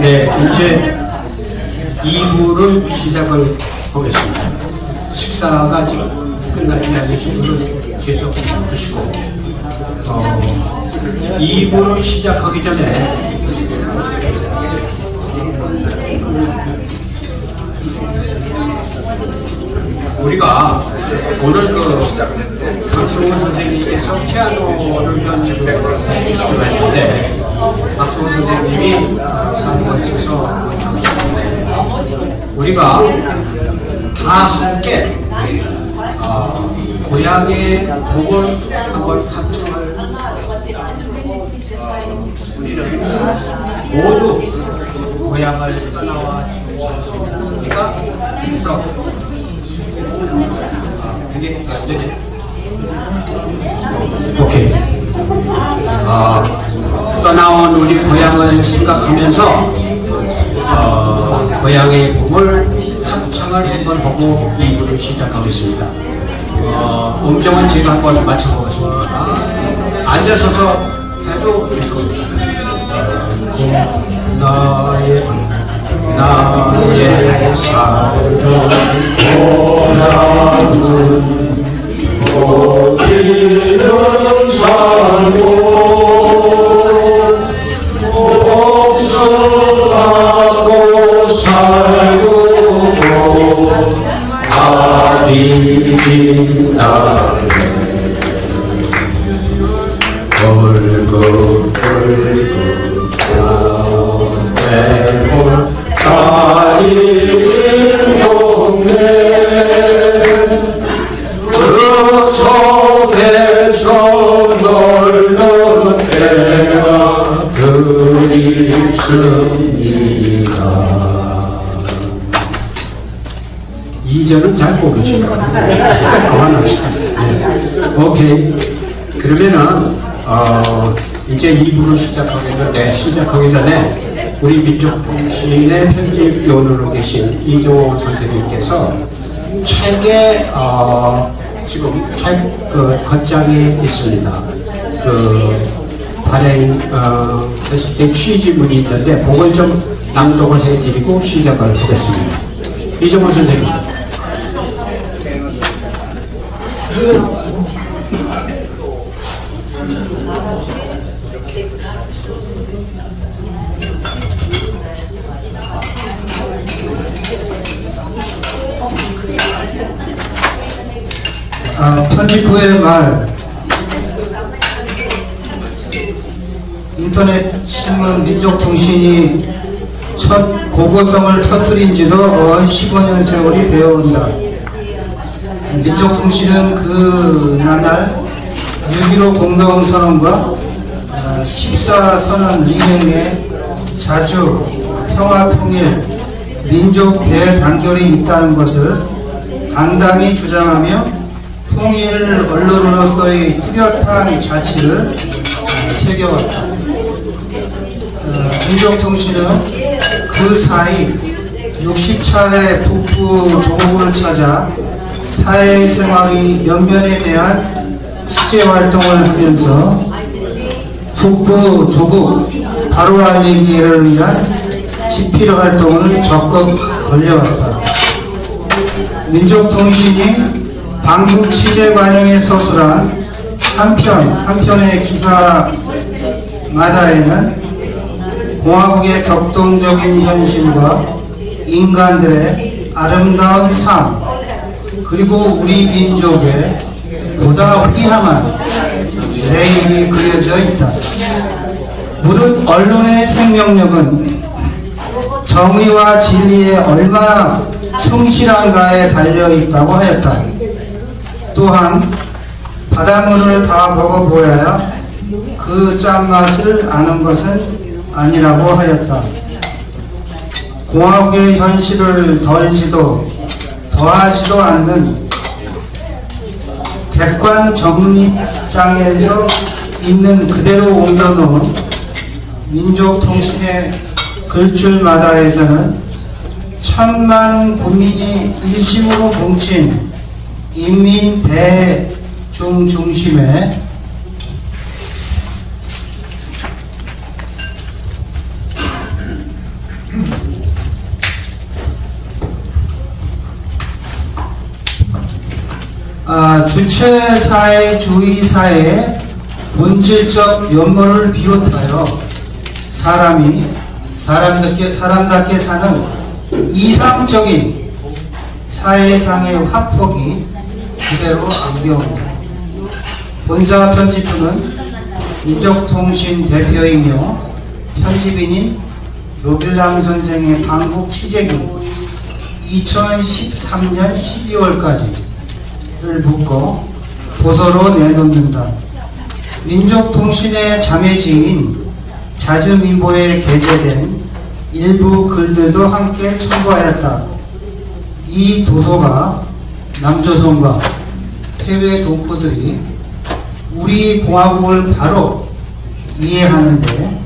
네, 이제 2부를 시작을 하겠습니다. 식사가 지금 끝나지 않으신 분은 계속 드시고 2부를 시작하기 전에 우리가 오늘 박성호 선생님께서 피아노를 연주를 했는데 박성호 선생님이 사무실에서 우리가 다 함께 고향의 복을 한번 상청을 우리는 모두 고향을 떠나와 우리가 그래서 오케이. 떠나온 우리 고향을 생각하면서 고향의 봄을 합창을 한번 보고 2부를 시작하겠습니다. 음정은 제가 한번 맞춰보겠습니다. 앉아서서 해도 될 겁니다. 나의 살던 고향은 어디든 살고 복숭아도 살고 아비긴 날에 벌긋 나오네 따인 동네 그 속에서 놀던 때가 그립습니다. 2절은 잘 모르시네요. 그만합시다. 오케이. 그러면은 이제 2부를 시작하겠는데 시작하기 전에 우리 민족통신의 편집위원으로 계신 이종호 선생님께서 책에 지금 책 겉장이 있습니다. 발행했을 때 취지문이 있는데 그걸 좀 낭독을 해드리고 시작을 하겠습니다. 이종호 선생님. 편집 후의 말 인터넷 신문 민족통신이 첫 고고성을 터뜨린 지도 15년 세월이 되어온다. 민족통신은 그 나날 6.15 공동선언과 14선언 이행에 자주 평화통일, 민족 대단결이 있다는 것을 당당히 주장하며 통일 언론으로서의 뚜렷한 자치를 새겨왔다. 민족통신은 그 사이 60차례 북부 조국을 찾아 사회생활의 연면에 대한 취재활동을 하면서 북부 조국 바로 알리기를 위한 집필활동을 적극 벌여왔다. 민족통신이 방북 취재 관행에 서술한 한편의 기사마다에는 공화국의 격동적인 현실과 인간들의 아름다운 삶 그리고 우리 민족의 보다 휘황한 내용이 그려져 있다. 무릇 언론의 생명력은 정의와 진리에 얼마나 충실한가에 달려있다고 하였다. 또한 바닷물을 다 먹어보아야 그 짠맛을 아는 것은 아니라고 하였다. 공화국의 현실을 덜지도 더하지도 않는 객관 정립장에서 있는 그대로 옮겨놓은 민족통신의 글줄마다에서는 1000만 국민이 일심으로 뭉친 인민 대중중심의 주체사회주의 사회의 본질적 면모를 비롯하여 사람답게 사는 이상적인 사회상의 화폭이 그대로 안겨옵니다. 본사 편집부는 민족통신 대표이며 편집인인 로빌랑 선생의 한국 취재기 2013년 12월까지를 묶어 도서로 내놓는다. 민족통신의 자매지인 자주민보에 게재된 일부 글들도 함께 첨부하였다. 이 도서가 남조선과 해외 동포들이 우리 공화국을 바로 이해하는 데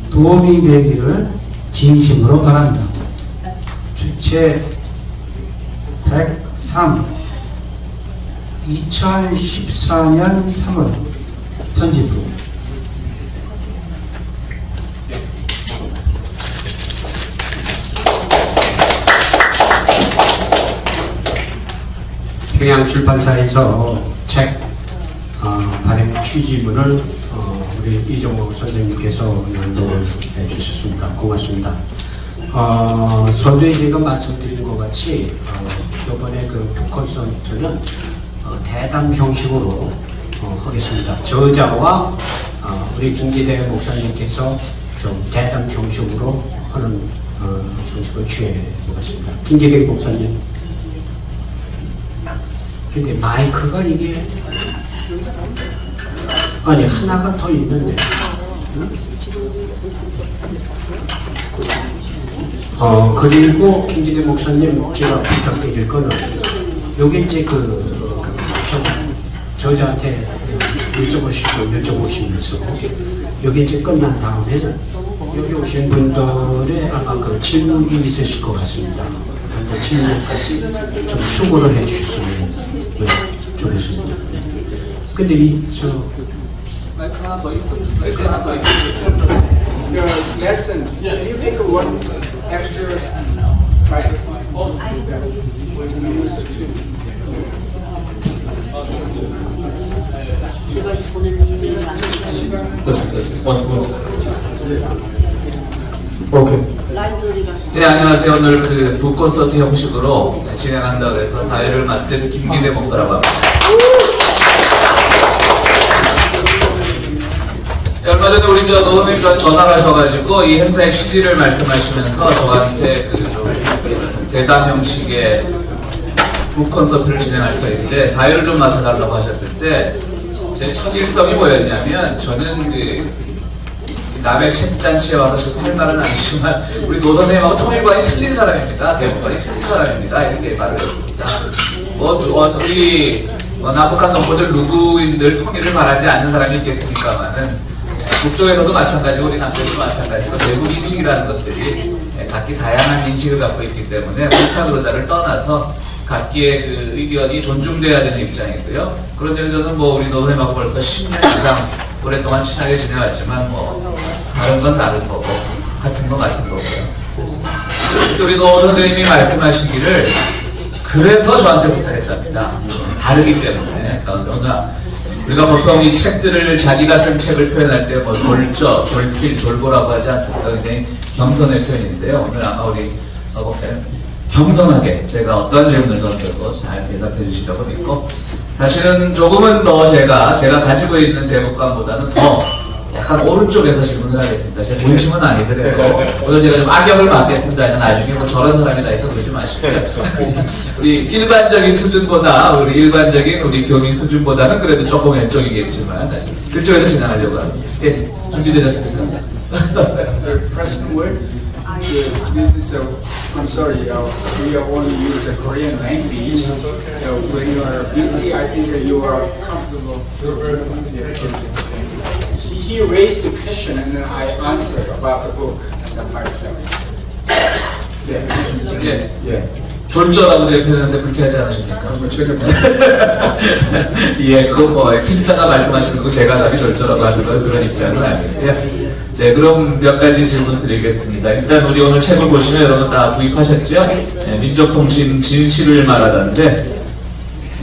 도움이 되기를 진심으로 바란다. 주체 103 2014년 3월 편집부. 평양출판사에서 책 발행 취지문을 우리 이종호 선생님께서 연도를 해주셨습니다. 고맙습니다. 서두에 제가 말씀드린 것 같이 이번에 그 콘서트는 대담 형식으로 하겠습니다. 저자와 우리 김기대 목사님께서 좀 대담 형식으로 하는 형식을 취해보겠습니다. 김기대 목사님. 근데 마이크가 이게 아니 하나가 더 있는데 응? 그리고 김기대 목사님 제가 부탁드릴 거는 여기 이제 저자한테 여쭤보시면서 여기 이제 끝난 다음에는 여기 오신 분들의 아마 그 질문이 있으실 것 같습니다. 그 질문까지 좀 추구를 해주셨으면 좋겠습니다. 근데 마이크 하나 더 있어. Nelson, can you take one extra microphone? 제가 보낸 이메일을 안 해주시면 오케이. 라이브러리가 네, 안녕하세요. 오늘 그 북콘서트 형식으로 진행한다고 해서 사회를 맡은 김기대 목사라고 합니다. 얼마 전에 우리 노선님 전화를 하셔가지고 이 행사의 취지를 말씀하시면서 저한테 그 대담 형식의 북콘서트를 진행할 터인데 사회를 좀 맡아달라고 하셨을 때 제 첫 일성이 뭐였냐면 저는 그 남의 책잔치에 와서 할 말은 아니지만 우리 노선생님하고 통일관이 틀린 사람입니다. 대북관이 틀린 사람입니다. 이렇게 말을 했습니다. 우리 남북한 동포들 누구인들 통일을 바라지 않는 사람이 있겠습니까만은 북쪽에서도 마찬가지고 우리 남쪽에서도 마찬가지고 대북 인식이라는 것들이 각기 다양한 인식을 갖고 있기 때문에 옳다 그르다를 떠나서 각기의 그 의견이 존중돼야 되는 입장이고요. 그런 점에서 저는 우리 노선생님하고 벌써 10년 이상 오랫동안 친하게 지내왔지만 다른 건 다른 거고 같은 건 같은 거고요. 우리 노 선생님이 말씀하시기를 그래서 저한테 부탁했답니다. 다르기 때문에. 그러니까 우리가 보통 이 책들을 자기가 쓴 책을 표현할 때 졸저, 졸필, 졸보라고 하지 않습니까? 굉장히 겸손의 표현인데요. 오늘 아마 우리 서복사는 겸손하게 제가 어떤 질문을 던져도 잘 대답해 주시려고 믿고 사실은 조금은 더 제가 가지고 있는 대북관보다는 더 약간 오른쪽에서 질문을 하겠습니다. 제 본심은 아니더라도 오늘 제가 좀 악역을 맡겠습니다. 나중에 저런 사람이라 해서 그러지 마시고요. 우리 일반적인 수준보다 우리 교민 수준보다는 그래도 조금 왼쪽이겠지만 그쪽에서 진행하려고 합니다. 예, 준비되셨습니까? President Wood, this is I'm sorry, we are only use a Korean language. When you are busy, I think you are comfortable. He raised the question and then I answered about the book and myself. 예. 졸저라고 표현하는데 불쾌하지 않으십니까? 예, 그거 필자가 말씀하시는 거 제가 답이 졸저라고 하시는 건 그런 입장은 아니고요. 네, 그럼 몇 가지 질문 드리겠습니다. 일단 우리 오늘 책을 보시면 여러분 다 구입하셨죠? 네, 민족통신 진실을 말하다인데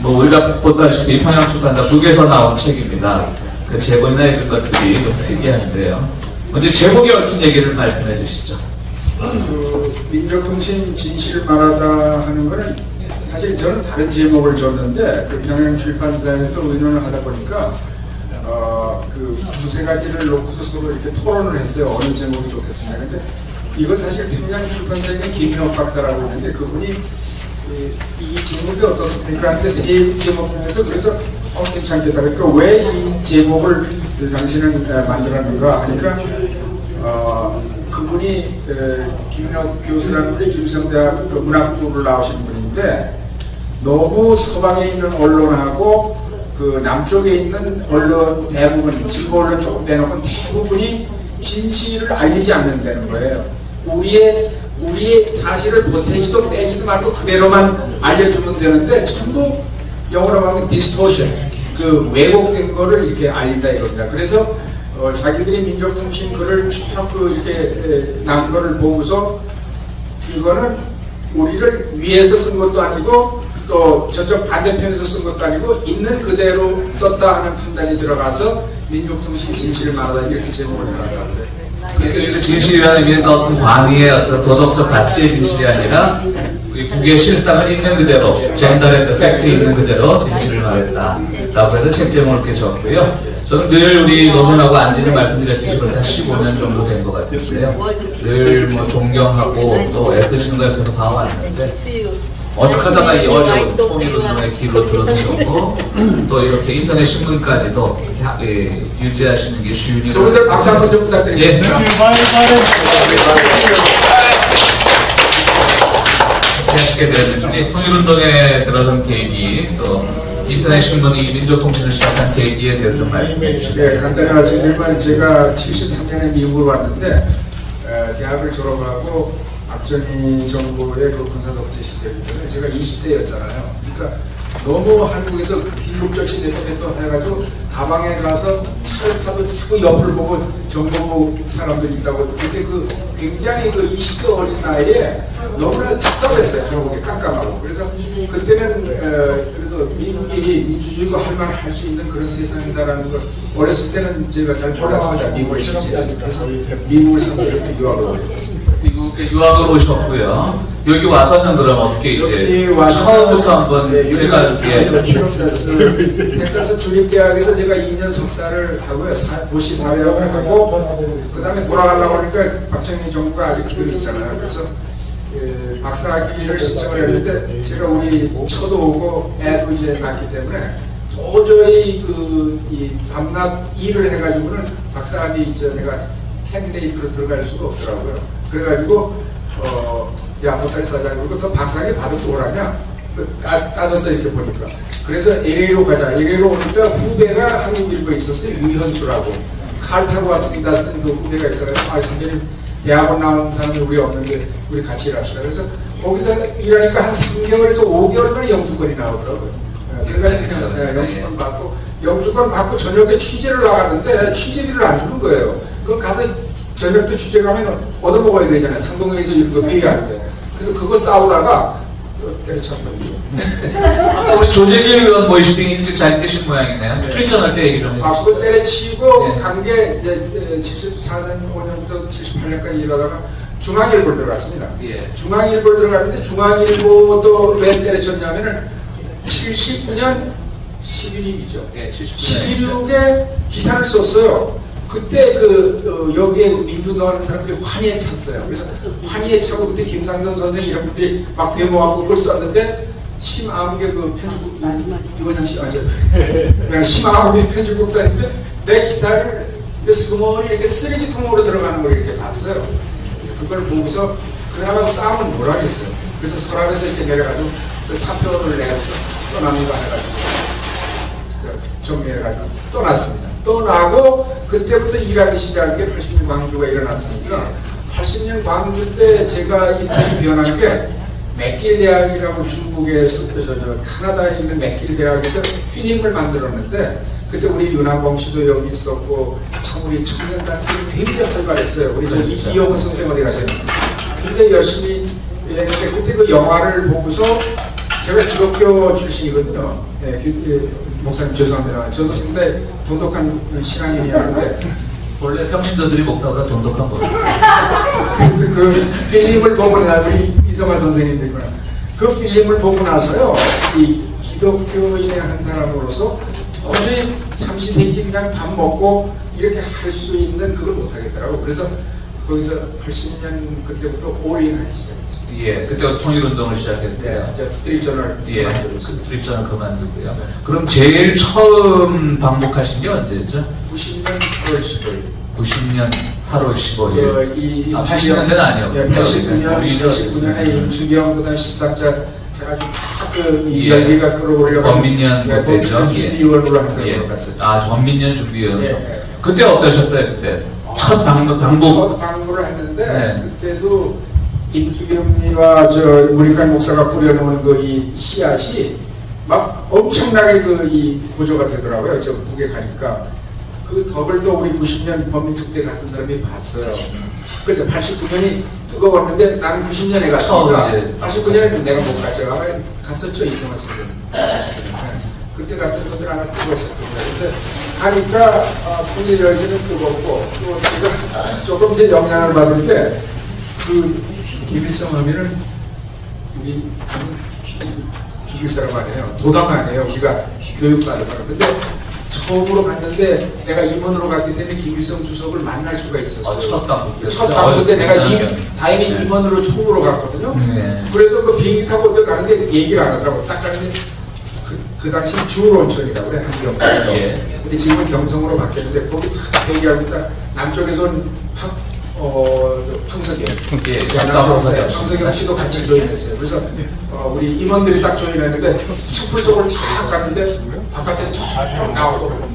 뭐 우리가 보다시피 평양출판사 북에서 나온 책입니다. 그 제목이나 이런 것들이 좀 특이한데요. 먼저 제목에 얽힌 얘기를 말씀해 주시죠. 그 민족통신 진실을 말하다 하는 거는 사실 저는 다른 제목을 줬는데 그 평양출판사에서 의논을 하다 보니까 그 두세 가지를 놓고서 서로 이렇게 토론을 했어요. 어느 제목이 좋겠습니다. 근데 이건 사실 평양출판사에 있는 김인옥 박사라고 있는데 그분이 이 제목이 어떻습니까? 하는데 세 제목 중에서 그래서 괜찮겠다. 그러니까 왜 이 제목을 당신은 만들었는가 하니까 그분이 김인옥 교수라는 분이 김성대학 문학부를 나오신 분인데 너무 서방에 있는 언론하고 그 남쪽에 있는 언론 대부분 진보 언론 조금 빼놓고 대부분이 진실을 알리지 않는다는 거예요. 우리의 사실을 보태지도 빼지도 말고 그대로만 알려주면 되는데 전부 영어로 하면 디스토션, 그 왜곡된 거를 이렇게 알린다 이겁니다. 그래서 자기들이 민족통신 글을 쭉 이렇게 난 거를 보고서 이거는 우리를 위해서 쓴 것도 아니고 또 저쪽 반대편에서 쓴 것도 아니고 있는 그대로 썼다 하는 판단이 들어가서 민족통신 진실을 말하다 이렇게 제목을 해놨다고요. 그러니까 진실이라는 의미는 어떤 광의의 어떤 도덕적 가치의 진실이 아니라 우리 북의 실상을 있는 그대로 젠더의 팩트 있는 그대로 진실을 말했다라고 해서 책 제목을 이렇게 적고요. 저는 늘 우리 노선하고 안진이 말씀드렸듯이 벌써 15년 정도 된 것 같은데요. 늘 뭐 존경하고 또 애쓰시는 거 옆에서 봐왔는데 어떻게 하다가 이 어려운 통일운동의 길로 들어서고 또 이렇게 인터넷 신문까지도 유지하시는 게 쉬운 일이 저분들 박수 한번 좀 부탁드리겠습니다. 하시게 된 통일운동에 들어선 계기 또 인터넷 신문이 민족통신을 시작한 계기에 대해서 좀 말씀해 주시죠. 네, 간단히 말씀드리면 제가 73년에 미국을 왔는데 대학을 졸업하고 박정희 정부의 그 군사독재 시절 때문에 제가 20대였잖아요. 그러니까 너무 한국에서 비극적 시대 때문에 또 해가지고 다방에 가서 차를 타도 자꾸 옆을 보고 정보부 사람들이 있다고 그때 그 굉장히 그 20대 어린 나이에 너무나 답답했어요. 결국에 깜깜하고. 그래서 그때는 그래도 미국이 민주주의가 할 수 있는 그런 세상이다라는 걸 어렸을 때는 제가 잘 몰랐습니다. 미국의 실제에서. 그래서 미국을 상대로 유학을 했습니다. 미국에 유학을 오셨고요. 여기 와서는 그럼 어떻게 이제 처음부터 한번 제가 텍사스 주립대학에서 제가 2년 석사를 하고요. 도시 사회학을 하고 그 다음에 돌아가려고 하니까 박정희 정부가 아직 그대로 있잖아요. 그래서 박사학위를 신청을 했는데 제가 우리 처도 오고 애도 이제 낳기 때문에 도저히 이 밤낮 일을 해가지고는 박사학위 내가 캔디데이트로 들어갈 수가 없더라고요. 그래가지고 야 못할 사자 그리고 또 박사학위 받을 오라냐 따져서 이렇게 보니까 그래서 LA로 가자. LA로 오니까 후배가 한국일보에 있었어요. 유현수라고 칼 타고 왔습니다 쓴 그 후배가 있어요. 선배님 대학원 나온 사람이 우리 없는데 우리 같이 일합시다. 그래서 거기서 일하니까 한 3개월에서 5개월 만에 영주권이 나오더라고요. 그래가지고 그냥 영주권 받고 영주권 받고 저녁에 취재를 나갔는데 취재비를 안 주는 거예요. 그럼 가서 저녁 때 취재 가면 얻어먹어야 되잖아요. 상동에서 이런 거 회의하는데. 그래서 그거 싸우다가 때려쳤거든요. 우리 조재길 의원 모이시기 일찍 잘 되신 모양이네요. 스트릿 저널 때 얘기 좀 해주세요. 그거 때려치고 간 게 이제 74년 5년부터 78년까지 일하다가 중앙일보를 들어갔습니다. 중앙일보를 들어갔는데 중앙일보도 왜 때려쳤냐면은 79년 11.6이죠. 11.6에 기사를 썼어요. 그때 여기에 민주노 하는 사람들이 환희에 찼어요. 그래서 환희에 차고 그때 김상돈 선생 이런 분들이 막 데모하고 그걸 썼는데 심아무개 편집국 이건영 씨 그냥 심아무개 편집국장인데 내 기사를 슬그머니 이렇게 쓰레기통으로 들어가는 걸 이렇게 봤어요. 그래서 그걸 보고서 그 사람하고 싸움은 뭘 하겠어요. 그래서 서랍에서 이렇게 내려가지고 그 사표를 내면서 떠납니다 해가지고 정리해가지고 떠났습니다. 떠나고 그때부터 일하기 시작한 게 80년 광주가 일어났으니까 80년 광주 때 제가 인생이 변한 게 맥길 대학이라고 중국에서 카나다에 있는 맥길 대학에서 필름을 만들었는데 그때 우리 윤한봉 씨도 여기 있었고 참 우리 청년단체가 굉장히 활발했어요. 우리 이영훈 선생 어디 가셨나요? 굉장히 열심히 했는데 그때 그 영화를 보고서 제가 기독교 출신이거든요. 목사님 죄송합니다. 저도 상당히 돈독한 신앙인이었는데 원래 평신도들이 목사보다 돈독한 거죠. 그래서 그 필름을 보고 나더니 이성화 선생님도 있구나. 그 필름을 보고 나서요, 이 기독교인의 한 사람으로서 도저히 삼시세끼 그냥 밥 먹고 이렇게 할 수 있는 그걸 못하겠더라고. 그래서 거기서 80년 그때부터 올인하기 시작했어요. 예, 그때 통일운동을 시작했고요. 네, 스트리트 저널 예, 스트리트 저널 그만두고요. 그럼 제일 처음 방북하신 게 언제죠? 90년 8월 15일. 90년 8월 15일. 80년대는 아니었고요. 89년에 임수경 그다음 13자 해가지고 다그 예. 이야기가 끌어올려가 원민년 때죠. 준비위원으로 항상 들어갔어요. 아, 원민년 준비위원으로. 예. 그때 어떠셨어요, 그때? 첫 방북? 첫 방문을 했는데 네. 그때도 임수경이와 문익환 목사가 뿌려놓은 그 이 씨앗이 막 엄청나게 그 이 고조가 되더라고요. 저 북에 가니까 그 덕을 또 우리 90년 범민축대 같은 사람이 봤어요. 그래서 89년이 뜨거웠는데 나는 90년에 갔으니까 89년에는 내가 못 갔죠. 아마 갔었죠, 이성화 선생님. 그때 같은 분들 하나 뜨거웠었던 거예요. 근데 가니까 통일 열기는 뜨겁고 또 제가 조금 제 영향을 받을 때 그 김일성 하면은 우리 죽일 사람 아니에요. 도당 아니에요. 우리가 교육받은 사람. 근데 처음으로 갔는데 내가 임원으로 갔기 때문에 김일성 주석을 만날 수가 있었어요. 첫 방문 때 내가 다행히 네. 임원으로 처음으로 갔거든요. 네. 그래서 그 비행기 타고 어디 가는데 얘기를 안 하더라고. 딱 가는데 그 당시 주온천이라고 그래, 한경. 예. 근데 지금은 경성으로 바뀌었는데 거기 딱 얘기하고 있다. 남쪽에서는 황석영. 예, 황석영 씨도 같이 조인했어요. 그래서 우리 임원들이 딱 조인했는데 숲을 속을 딱 갔는데 바깥에 툭 나오고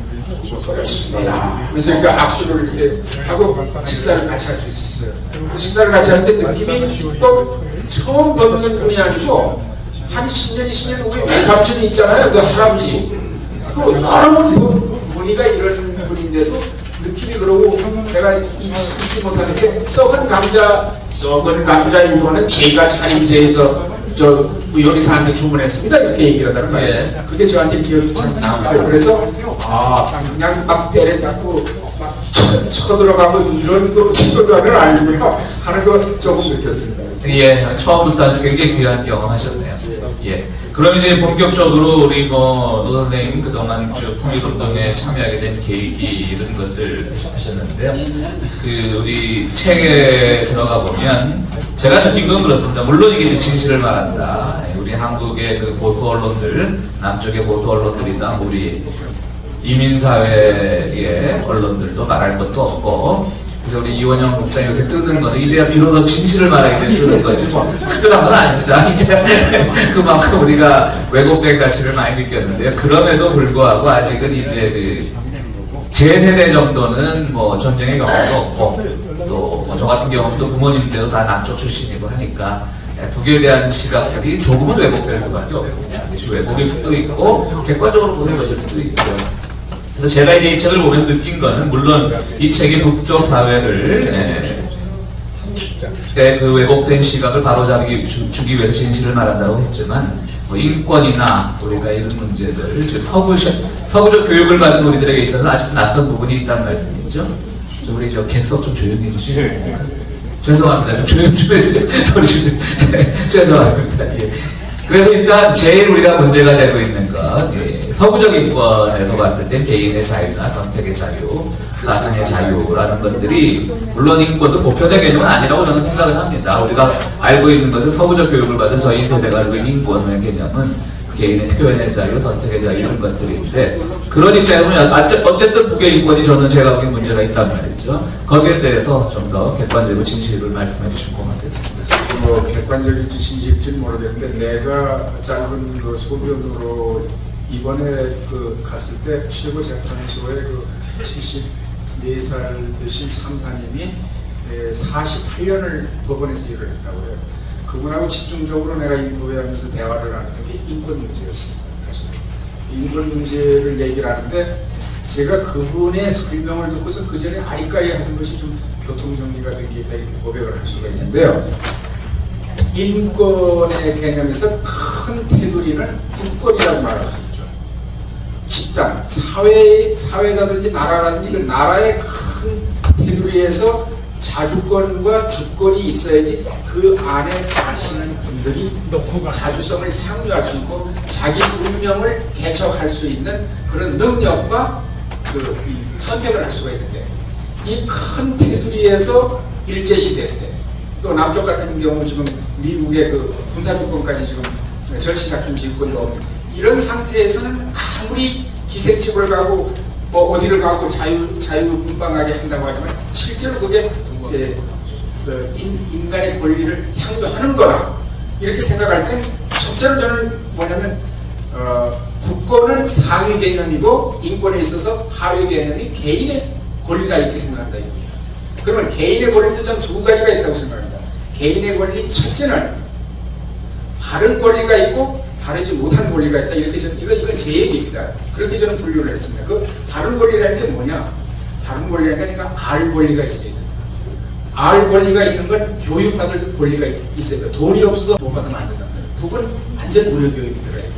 그렇습니다. 그래서 그 악수를 이렇게 하고 식사를 같이 할 수 있었어요. 식사를 같이 하는데 느낌이 또 처음 뵙는 분이 아니고 한 10년, 20년 우리 외삼촌이 있잖아요. 그 할아버지. 그 여러 번 그 분위기가 이런 분인데도 느낌이 그러고 내가 잊지 못하는 게 썩은 감자 이거는 제가 차림새에서 요리사한테 주문했습니다. 이렇게 얘기를 하다는 거예요. 예. 그게 저한테 기억이 참 남아요. 그래서 그냥 막 때려잡고 막 쳐들어가고 이런 거 친구들은 아니고요. 하는 거 조금 느꼈습니다. 예, 처음부터 아주 굉장히 귀한 경험하셨네요. 예. 그럼 이제 본격적으로 우리 노 선생님 그동안 쭉 통일운동에 참여하게 된 계기 이런 것들 하셨는데요. 그 우리 책에 들어가 보면 제가 느낀 건 그렇습니다. 물론 이게 진실을 말한다. 우리 한국의 그 보수 언론들, 남쪽의 보수 언론들이나 우리 이민사회의 언론들도 말할 것도 없고. 그래서 우리 이원영 국장이 이렇게 뜨는 거는 이제야 비로소 진실을 말하게 되는 거지 뭐 특별한 건 아닙니다. 이제 그만큼 우리가 왜곡된 가치를 많이 느꼈는데요. 그럼에도 불구하고 아직은 이제 제 세대 정도는 뭐 전쟁의 경험도 없고 또 저 같은 경우도 부모님들도 다 남쪽 출신이고 하니까 북에 대한 시각들이 조금은 왜곡될 수밖에 없거든요. 왜곡일 수도 있고 객관적으로 보는 것일 수도 있고요. 그래서 제가 이제 이 책을 보면서 느낀 거는 물론 이 책이 북쪽 사회를 그 왜곡된 시각을 바로잡기 주기 위해서 진실을 말한다고 했지만 뭐 인권이나 우리가 이런 문제들 즉 서구적 교육을 받은 우리들에게 있어서 아직 낯선 부분이 있다는 말씀이죠. 우리 저 객석 좀 조용히 해주시죠. 죄송합니다. 좀 조용히 좀 해주세요. 죄송합니다. 예. 그래서 일단 제일 우리가 문제가 되고 있는 것, 서구적 인권에서 봤을 때 개인의 자유나 선택의 자유, 가정의 자유라는 것들이 물론 인권도 보편의 개념은 아니라고 저는 생각을 합니다. 우리가 알고 있는 것은 서구적 교육을 받은 저희 세대가 알고 있는 인권의 개념은 개인의 표현의 자유, 선택의 자유 이런 것들인데 그런 입장에서 보면 어쨌든 북의 인권이 저는 제가 보기엔 문제가 있단 말이죠. 거기에 대해서 좀 더 객관적으로 진실을 말씀해 주실 것 같겠습니다. 뭐 객관적인지 진실일지는 모르겠는데 내가 짧은 그 소변으로 이번에 그 갔을 때 최고 재판소에 그 74살 되신 참사님이 48년을 법원에서 일을 했다고 해요. 그분하고 집중적으로 내가 인터뷰하면서 대화를 하는 게 인권 문제였습니다. 사실 인권 문제를 얘기를 하는데 제가 그분의 설명을 듣고서 그 전에 아리까리 하는 것이 좀 교통정리가 된 게 있다 이렇게 고백을 할 수가 있는데요. 인권의 개념에서 큰 테두리는 국권이라고 말할 수 있죠. 집단, 사회라든지 나라라든지 그 나라의 큰 테두리에서 자주권과 주권이 있어야지 그 안에 사시는 분들이 자주성을 향유할 수 있고 자기 운명을 개척할 수 있는 그런 능력과 이 선택을 할 수가 있는데, 이 큰 테두리에서 일제시대 때 또 남쪽 같은 경우는 지금 미국의 그 군사주권까지 지금 절치작전 지휘권도 이런 상태에서는 아무리 기생집을 가고 뭐 어디를 가고 자유분방하게 한다고 하지만 실제로 그게 인간의 권리를 향유하는 거라 이렇게 생각할 때 첫째로 저는 뭐냐면 국권은 상위 개념이고 인권에 있어서 하위 개념이 개인의 권리다 이렇게 생각한다 이겁니다. 그러면 개인의 권리도 저는 두 가지가 있다고 생각합니다. 개인의 권리 첫째는 바른 권리가 있고 바르지 못한 권리가 있다 이렇게 저는 이건 제 얘기입니다. 그렇게 저는 분류를 했습니다. 그 바른 권리라는 게 뭐냐? 바른 권리라는 게 알 권리가 있어야 돼요. 알 권리가 있는 건 교육받을 권리가 있어야 돼요. 돈이 없어서 못 받으면 안 된다. 그건 완전 무료 교육이 들어야 돼요.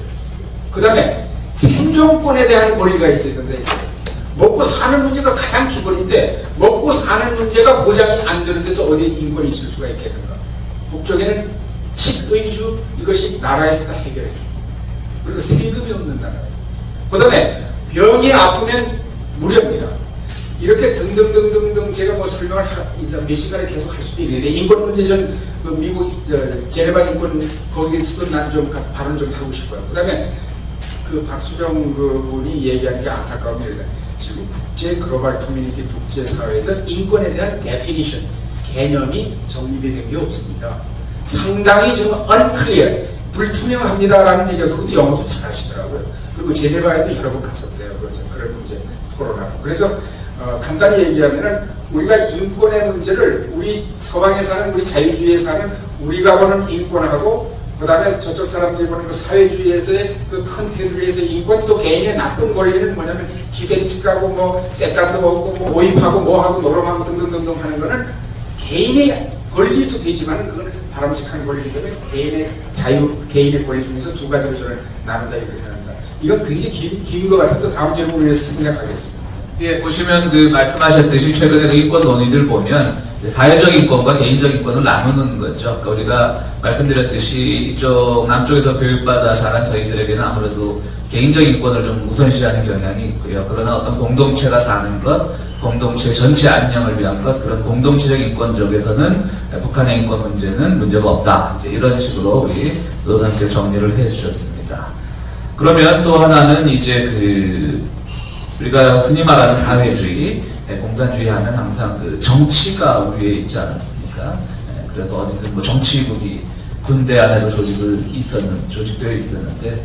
그 다음에 생존권에 대한 권리가 있어야 된다. 먹고 사는 문제가 가장 기본인데 먹고 사는 문제가 보장이 안 되는 데서 어디에 인권이 있을 수가 있겠는가? 북쪽에는 식의주 이것이 나라에서 다 해결해줘. 그리고 세금이 없는 나라예요. 그 다음에 병이 아프면 무료입니다. 이렇게 등등등등등 제가 뭐 설명을 몇 시간에 계속 할 수도 있는데 인권 문제 전 그 미국 제네바 인권 거기서도 난 좀 발언 좀 하고 싶어요. 그 다음에 그 박수정 그 분이 얘기한 게 안타까운 일이다. 지금 국제 글로벌 커뮤니티 국제사회에서 인권에 대한 데피니션 개념이 정립이 된 게 없습니다. 상당히 지금 unclear 불투명합니다라는 얘기가 그것도 영어도 잘 하시더라고요. 그리고 제네바에도 여러 번 갔었대요. 그런 문제 토론하고. 그래서 간단히 얘기하면은 우리가 인권의 문제를 우리 서방에 사는 우리 자유주의에 사는 우리가 보는 인권하고 그 다음에 저쪽 사람들이 보는 그 사회주의에서의 그 큰 테두리에서 인권 또 개인의 나쁜 권리는 뭐냐면 기생집 가고 뭐 쇳간도 먹고 뭐 모임하고 뭐하고 노름하고 등등등등 하는 거는 개인의 권리도 되지만 그건 바람직한 권리이기 때문에 개인의 자유, 개인의 권리 중에서 두 가지로 저는 나눈다 이렇게 생각합니다. 이건 굉장히 긴 것 같아서 다음 질문을 위해서 생각하겠습니다. 예, 보시면 그 말씀하셨듯이 최근에 그 인권 논의들 보면 사회적 인권과 개인적 인권을 나누는 거죠. 그러니까 우리가 말씀드렸듯이 이쪽 남쪽에서 교육받아 자란 저희들에게는 아무래도 개인적 인권을 좀 우선시하는 경향이 있고요. 그러나 어떤 공동체가 사는 것, 공동체 전체 안녕을 위한 것, 그런 공동체적 인권 쪽에서는 북한의 인권 문제는 문제가 없다. 이제 이런 식으로 우리 의원님께 정리를 해 주셨습니다. 그러면 또 하나는 이제 우리가 흔히 말하는 사회주의, 공산주의 하면 항상 그 정치가 위에 있지 않았습니까? 그래서 어디든 뭐 정치국이 군대 안에도 조직되어 있었는데,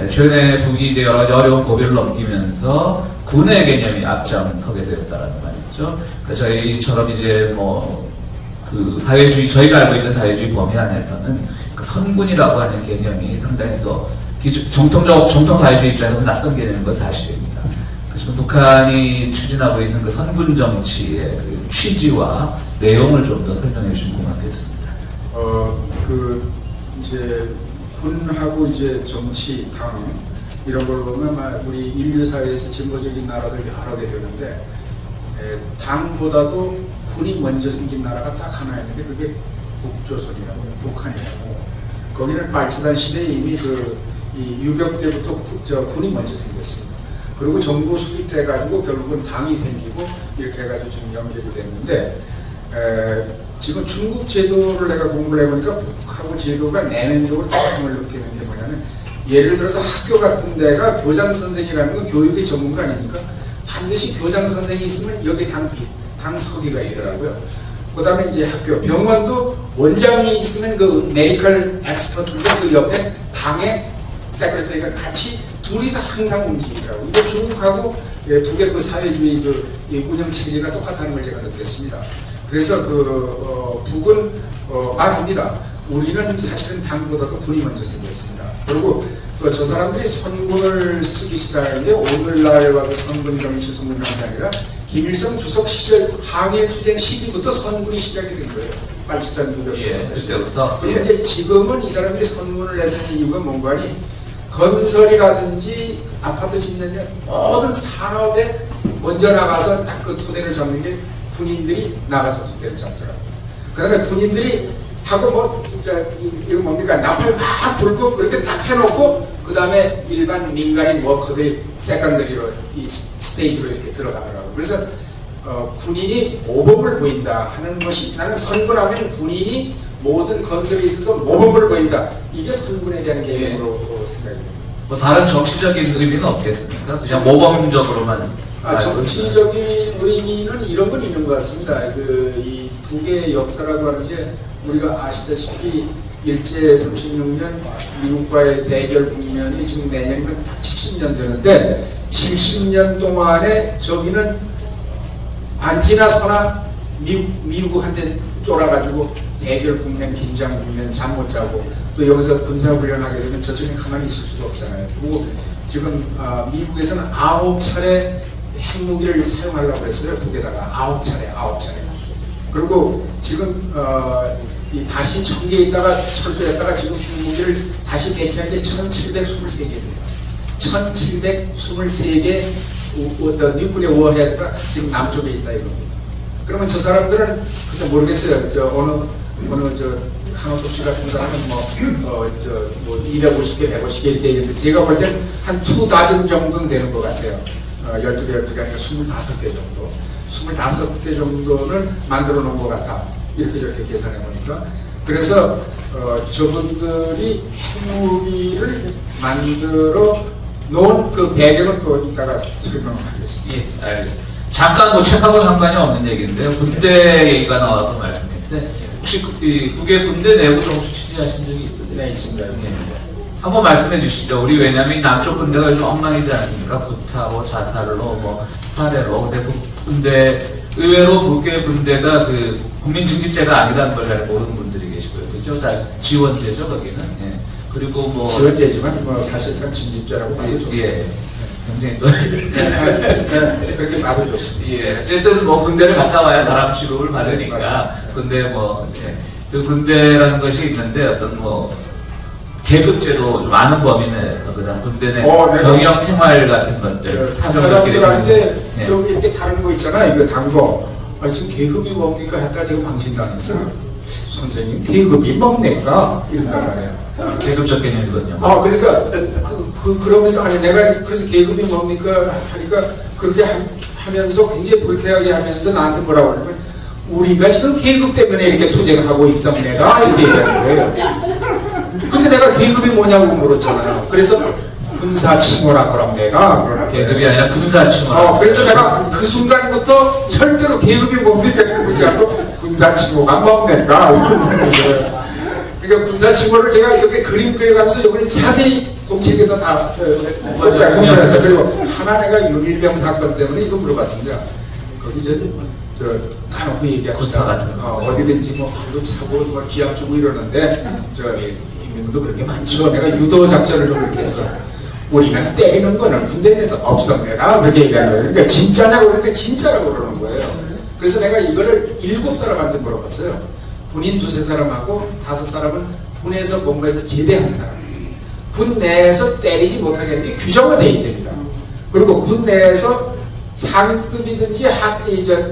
최근에 북이 이제 여러 가지 어려운 고비를 넘기면서 군의 개념이 앞장서게 되었다라는 말이죠. 그래서 저희처럼 이제 뭐 그 사회주의, 저희가 알고 있는 사회주의 범위 안에서는 그 선군이라고 하는 개념이 상당히 더 정통 사회주의 입장에서 낯선 개념인 건 사실입니다. 지금 북한이 추진하고 있는 그 선군 정치의 그 취지와 내용을 좀 더 설명해 주시면 고맙겠습니다. 이제 군하고 이제 정치, 당 이런 걸 보면 우리 인류 사회에서 진보적인 나라들 여러 개 되는데 당보다도 군이 먼저 생긴 나라가 딱 하나 있는데 그게 북조선이라고 북한이라고. 거기는 발치산 시대에 이미 이 유격 때부터 군이 먼저 생겼습니다. 그리고 정부 수립해가지고 결국은 당이 생기고 이렇게 해가지고 지금 연결이 됐는데 지금 중국 제도를 내가 공부를 해보니까 북하고 제도가 내면적으로 다름을 느끼는 게 뭐냐면 예를 들어서 학교 같은 데가 교장 선생이라는 건 교육의 전문가 아닙니까? 반드시 교장 선생이 있으면 여기 당서기가 있더라고요. 그 다음에 이제 학교, 병원도 원장이 있으면 그 메디컬 엑스퍼트가 그 옆에 당의 세크레터리가 같이 둘이서 항상 움직이더라고요. 이게 중국하고 북의 그 사회주의 운영 체계가 똑같다는 걸 제가 느꼈습니다. 그래서 북은 말합니다. 우리는 사실은 당보다도 군이 먼저 생겼습니다. 그리고 저 사람들이 선군을 쓰기 시작하는데 오늘날 와서 선군 정치, 선군 정치 아니라 김일성 주석 시절 항일 투쟁 시기부터 선군이 시작이 된 거예요. 빨치산 유격. 예, 그때부터. 그런데 지금은 이 사람들이 선문을 해서 이유가 뭔가 하니 건설이라든지 아파트 짓는 모든 산업에 먼저 나가서 딱 그 토대를 잡는 게 군인들이 나가서 토대를 잡더라고요. 그 다음에 군인들이 하고 뭐 이거 뭡니까 나팔 막 불고 그렇게 딱 해놓고 그 다음에 일반 민간인 워커들이 세컨더리로 이 스테이지로 이렇게 들어가더라고요. 그래서 군인이 모범을 보인다 하는 것이 나는 선군하면 군인이 모든 건설에 있어서 모범을 보인다. 이게 선군에 대한 개념으로 생각이 됩니다. 뭐 다른 정치적인 의미는 없겠습니까? 그냥 모범적으로만. 정치적인 의미는 이런 건 있는 것 같습니다. 이 북의 역사라고 하는 게 우리가 아시다시피 일제 36년 미국과의 대결 국면이 지금 내년이면 딱 70년 되는데 70년 동안에 저기는 안 지나서나 미국한테 쫄아가지고 대결 국면, 긴장 국면, 잠 못 자고 또 여기서 군사훈련하게 되면 저쪽에 가만히 있을 수가 없잖아요. 그리고 지금 미국에서는 9차례 핵무기를 사용하려고 했어요. 북에다가 9차례. 그리고 지금 다시 청계에 있다가 철수했다가 지금 핵무기를 다시 배치한 게 1723개입니다. 1723개 뉴클리어 워헤드가 지금 남쪽에 있다 이겁니다. 그러면 저 사람들은 글쎄 모르겠어요. 한호섭 씨 같은 사람은 250개, 150개 이렇게 있는데 제가 볼 때는 한 2다즌 정도는 되는 것 같아요. 12개 아니라 25개 정도. 25개 정도는 만들어 놓은 것 같다. 이렇게 저렇게 계산해 보니까. 그래서 저분들이 핵무기를 만들어 놓은 그 배경은 또 이따가 설명하겠습니다. 예, 알겠습니다. 잠깐 뭐 책하고 상관이 없는 얘기인데요. 군대 얘기가 나와서 말씀했는데 혹시 국외 군대 내부 정수 취재하신 적이 있으세요? 네, 있습니다. 예. 한번 말씀해 주시죠. 우리 왜냐하면 남쪽 군대가 요즘 엉망이지 않습니까? 구타로, 자살로, 뭐 살해로. 근데 군대 의외로 북의 군대가 그 국민증집제가 아니라는 걸 잘 모르는 분들이 계시고요. 그렇죠? 다 지원제죠, 거기는. 예. 그리고 뭐 지원제지만 뭐 사실상 진집제라고 봐도 좋습니다. 예. 굉장히 그렇게 봐도 좋습니다. 예. 어쨌든 뭐 군대를 갔다 와야 사람 취급을 받으니까. 근데 뭐 그 군대라는 것이 있는데 어떤 뭐 계급제도 좀 아는 범위 내에서 그다음 군대 내 경영 생활 같은 것들 사람들한테 여기 이렇게 다른 거 있잖아. 이거 단 거. 지금 계급이 뭡니까? 했다 지금 방신당했어. 선생님 계급이 뭡니까? 이런단 말이에요. 계급적 개념이거든요. 그러니까 그러면서 아니 내가 그래서 계급이 뭡니까 하니까 그렇게 하면서 굉장히 불쾌하게 하면서 나한테 뭐라고 하냐면 우리가 지금 계급 때문에 이렇게 투쟁을 하고 있어 내가 이렇게 얘기하는 거예요. 근데 내가 계급이 뭐냐고 물었잖아요. 그래서 군사칭호라 그럼 내가 계급이 아니라 군사칭호. 그래서 내가 그 순간부터 절대로 계급이 뭡니까 묻지 않고 군사칭호가 뭡니까 그러니까 군사칭호를 제가 이렇게 그림 그려가면서 이번에 자세히 공책에도 다 공부해서 그리고 하나 내가 윤일병 사건 때문에 이거 물어봤습니다. 거기 까놓고 얘기합시다. 어디든지 뭐 발도 차고 뭐 기합 주고 이러는데 인민군도 그렇게 많죠. 내가 유도 작전을 좀 이렇게 했어. 우리는 때리는 거는 군대 내에서 없습니다. 그렇게 얘기하는 거예요. 그러니까 진짜냐고 그러니까 진짜라고 그러는 거예요. 그래서 내가 이거를 7사람한테 물어봤어요. 군인 2~3사람하고 5사람은 군에서 본부에서 제대한 사람. 군 내에서 때리지 못하게 하는 게 규정화 되어 있답니다. 그리고 군 내에서 상급이든지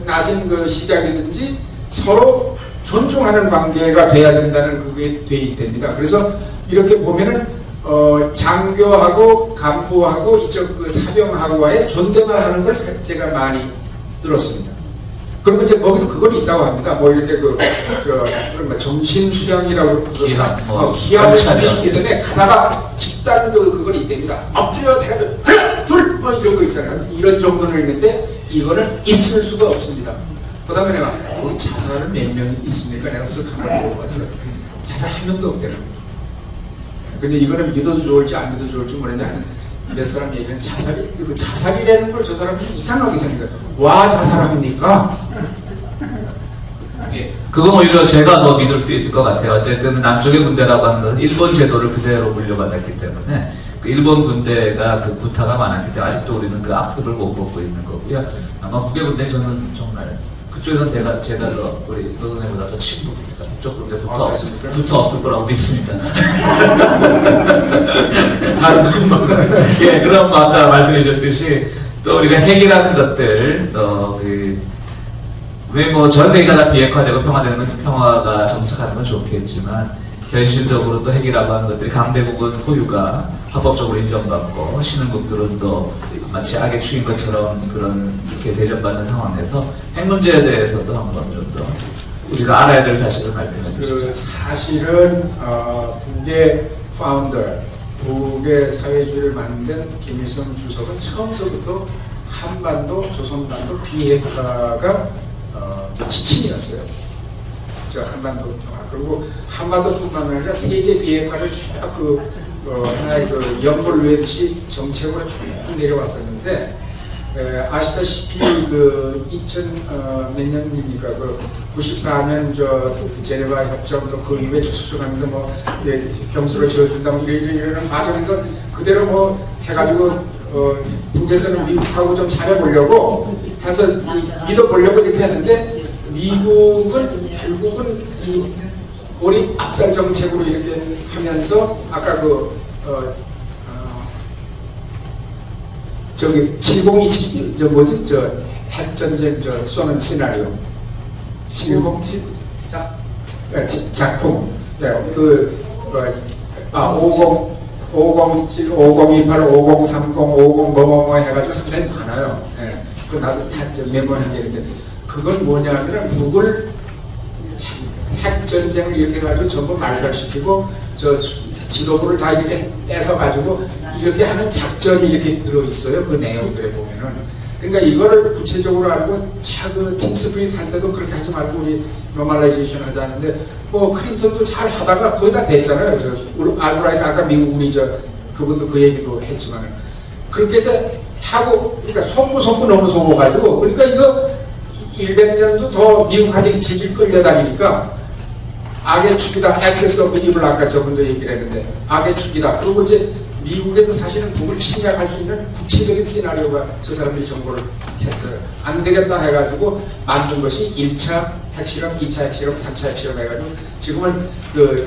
낮은 그 시작이든지 서로 존중하는 관계가 돼야 된다는 그게 돼 있답니다. 그래서 이렇게 보면은 장교하고 간부하고 이쪽 그 사병하고와의 존댓말 하는 걸 제가 많이 들었습니다. 그리고 이제 거기도 그건 있다고 합니다. 뭐 이렇게 정신수양이라고 기합을 차기 때문에 가다가 집단도 그건 있답니다. 엎드려 대가지고 하나 둘 뭐 이런 거 있잖아요. 이런 정도는 있는데 이거는 있을 수가 없습니다. 그 다음에 내가 자살은 몇 명 있습니까? 내가 쓱 한번 물어봤어요. 자살 한 명도 없대요. 근데 이거는 믿어도 좋을지 안 믿어도 좋을지 모르는데 몇 사람 얘기는 자살이라는 걸 저 사람이 이상하게 생각해요. 와 자살합니까? 예. 그건 오히려 제가 더 믿을 수 있을 것 같아요. 어쨌든 남쪽의 군대라고 하는 것은 일본 제도를 그대로 물려받았기 때문에 그 일본 군대가 그 구타가 많았기 때문에 아직도 우리는 그 악습을 못 벗고 있는 거고요. 아마 북의 군대는 저는 정말 북쪽에서는 제가 우리 노선생보다 더 친북입니다. 북쪽 그런데 그렇습니까? 붙어 없을 거라고 믿습니다. 다른 예, 그런 뭐 아까 말씀해 주셨듯이 또 우리가 핵이라는 것들 왜 뭐 전 세계가 다 비핵화되고 평화되는 건 평화가 정착하는 건 좋겠지만 현실적으로 또 핵이라고 하는 것들이 강대국은 소유가 합법적으로 인정받고 신흥국들은 또 마치 악의 축인 것처럼 그런 이렇게 대접받는 상황에서 핵 문제에 대해서도 한번 좀 더 우리가 알아야 될 사실을 말씀해 주시죠. 사실은 북의 파운더, 북의 사회주의를 만든 김일성 주석은 처음서부터 한반도, 조선반도 비핵화가 지침이었어요. 저 한반도 평화. 그리고 한반도뿐만 아니라 세계 비핵화를 쭉 하나의 연골 외듯이 정책으로 쭉 내려왔었는데, 아시다시피 2000 몇 년입니까? 94년 제네바 협정도 그 이후에 수술하면서 병수를 지어준다고 이런 과정에서 그대로 뭐 해가지고 북에서는 미국하고 좀 잘해보려고 해서 믿어보려고 이렇게 했는데, 미국은 결국은 이 고립 압살 정책으로 이렇게 하면서 아까 702 핵전쟁 쏘는 시나리오 707 작품 5028, 5030, 50 해가지고 상당히 많아요. 예. 그 나도 다 메모한 게 있는데, 그건 뭐냐면 북을 핵전쟁을 이렇게 해가지고 전부 말살시키고 지도부를 다 이제 뺏어가지고 이렇게 하는 작전이 이렇게 들어있어요. 그 내용들에 보면은. 그러니까 이거를 구체적으로 알고 팀스프릿 할 때도 그렇게 하지 말고 우리 노멀라이제이션 하자는데, 뭐 클린턴도 잘 하다가 거의 다 됐잖아요. 알브라이트 아까 미국이 그분도 그 얘기도 했지만, 그렇게 해서 하고, 그러니까 속고 너무 속어가지고, 그러니까 이거 100년도 더 미국한테 질질 끌려다니니까 악의 축이다. 액세스 오브 이블 아까 저분도 얘기를 했는데 악의 축이다. 그리고 이제 미국에서 사실은 북을 침략할 수 있는 구체적인 시나리오가 저 사람들이 정보를 했어요. 안 되겠다 해가지고 만든 것이 1차 핵실험, 2차 핵실험, 3차 핵실험 해가지고 지금은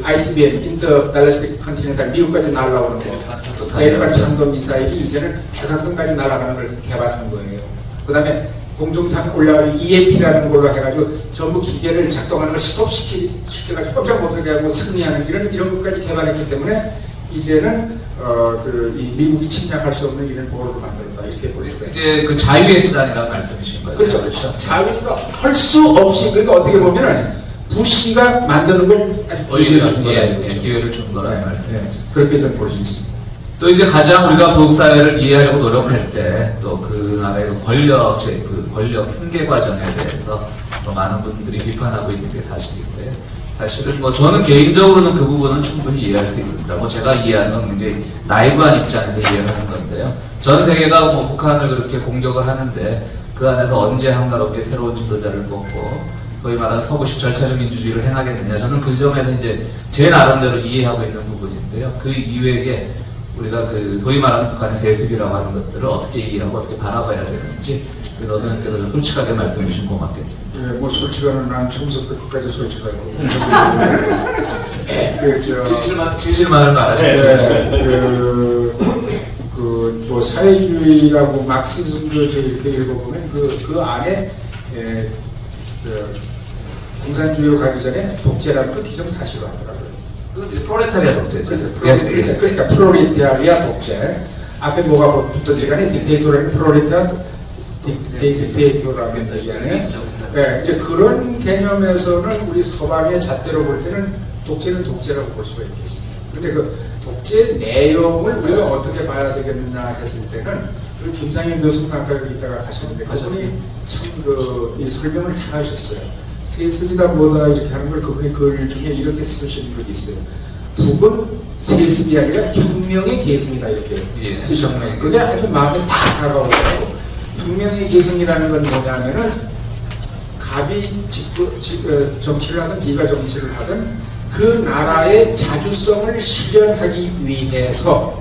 ICBM, 인터밸리스틱 컨티넨탈 미국까지 날아오는 거, 대륙간 탄도 미사일이 이제는 백악관까지 날아가는 걸 개발한 거예요. 그 다음에 공중탄 올라가는 EMP라는 걸로 해가지고 전부 기계를 작동하는 걸 스톱시켜가지고 깜짝 못하게 하고 승리하는 이런 것까지 개발했기 때문에 이제는 이 미국이 침략할 수 없는 이런 보호를 만들었다 이렇게 보여요. 이제 그 자유의 수단이라는 말씀이신 거죠? 그렇죠. 자유가 할 수 없이, 그러니까 어떻게 보면은 부시가 만드는 걸 기회를 준 거라는 말씀이죠. 그렇게 좀 볼 수 있습니다. 또 이제 가장 우리가 북 사회를 이해하려고 노력할 때 또 그 나라의 권력 승계 과정에 대해서 또 많은 분들이 비판하고 있는 게 사실인데, 사실은 뭐 저는 개인적으로는 그 부분은 충분히 이해할 수 있습니다. 뭐 제가 이해하는 굉장히 나이브한 입장에서 이해하는 건데요. 전 세계가 뭐 북한을 그렇게 공격을 하는데 그 안에서 언제 한가롭게 새로운 지도자를 뽑고 거의 말하는 서구식 절차적 민주주의를 행하겠느냐, 저는 그 점에서 이제 제 나름대로 이해하고 있는 부분인데요. 그 이외에 우리가 소위 말하는 북한의 세습이라고 하는 것들을 어떻게 이해하고 어떻게 바라봐야 되는지 너는 좀 솔직하게 말씀해 주시면 고맙겠습니다. 네, 뭐 솔직하는 난 처음부터 끝까지 솔직하고 진실만을 말하시는 뭐 사회주의라고 막시즘도 이렇게 읽어보면 그 안에 공산주의로 가기 전에 독재라는 걸 기정사실화하더라고요. 프롤레타리아 독재죠. 그러니까 프롤레타리아 독재. 앞에 뭐가 붙든지 간에 딕테이터라는 딕테이터라는 얘기하네. 네, 이제 그런 개념에서는 우리 서방의 잣대로 볼 때는 독재는 독재라고 볼 수가 있겠습니다. 근데 그 독재 내용을 우리가 어떻게 봐야 되겠느냐 했을 때는 우리 김상현 교수님 아까 이따가 가시는데 그분이 참 이 설명을 잘 하셨어요. 세습이다 뭐다 이렇게 하는 걸 그분이 글 중에 이렇게 쓰시는 글이 있어요. 북은 세습이 아니라 혁명의 계승이다 이렇게 쓰셨네요. 그게 아주 마음에 다 다가오고, 혁명의 계승이라는 건 뭐냐면은 갑이 정치를 하든 네가 정치를 하든 그 나라의 자주성을 실현하기 위해서,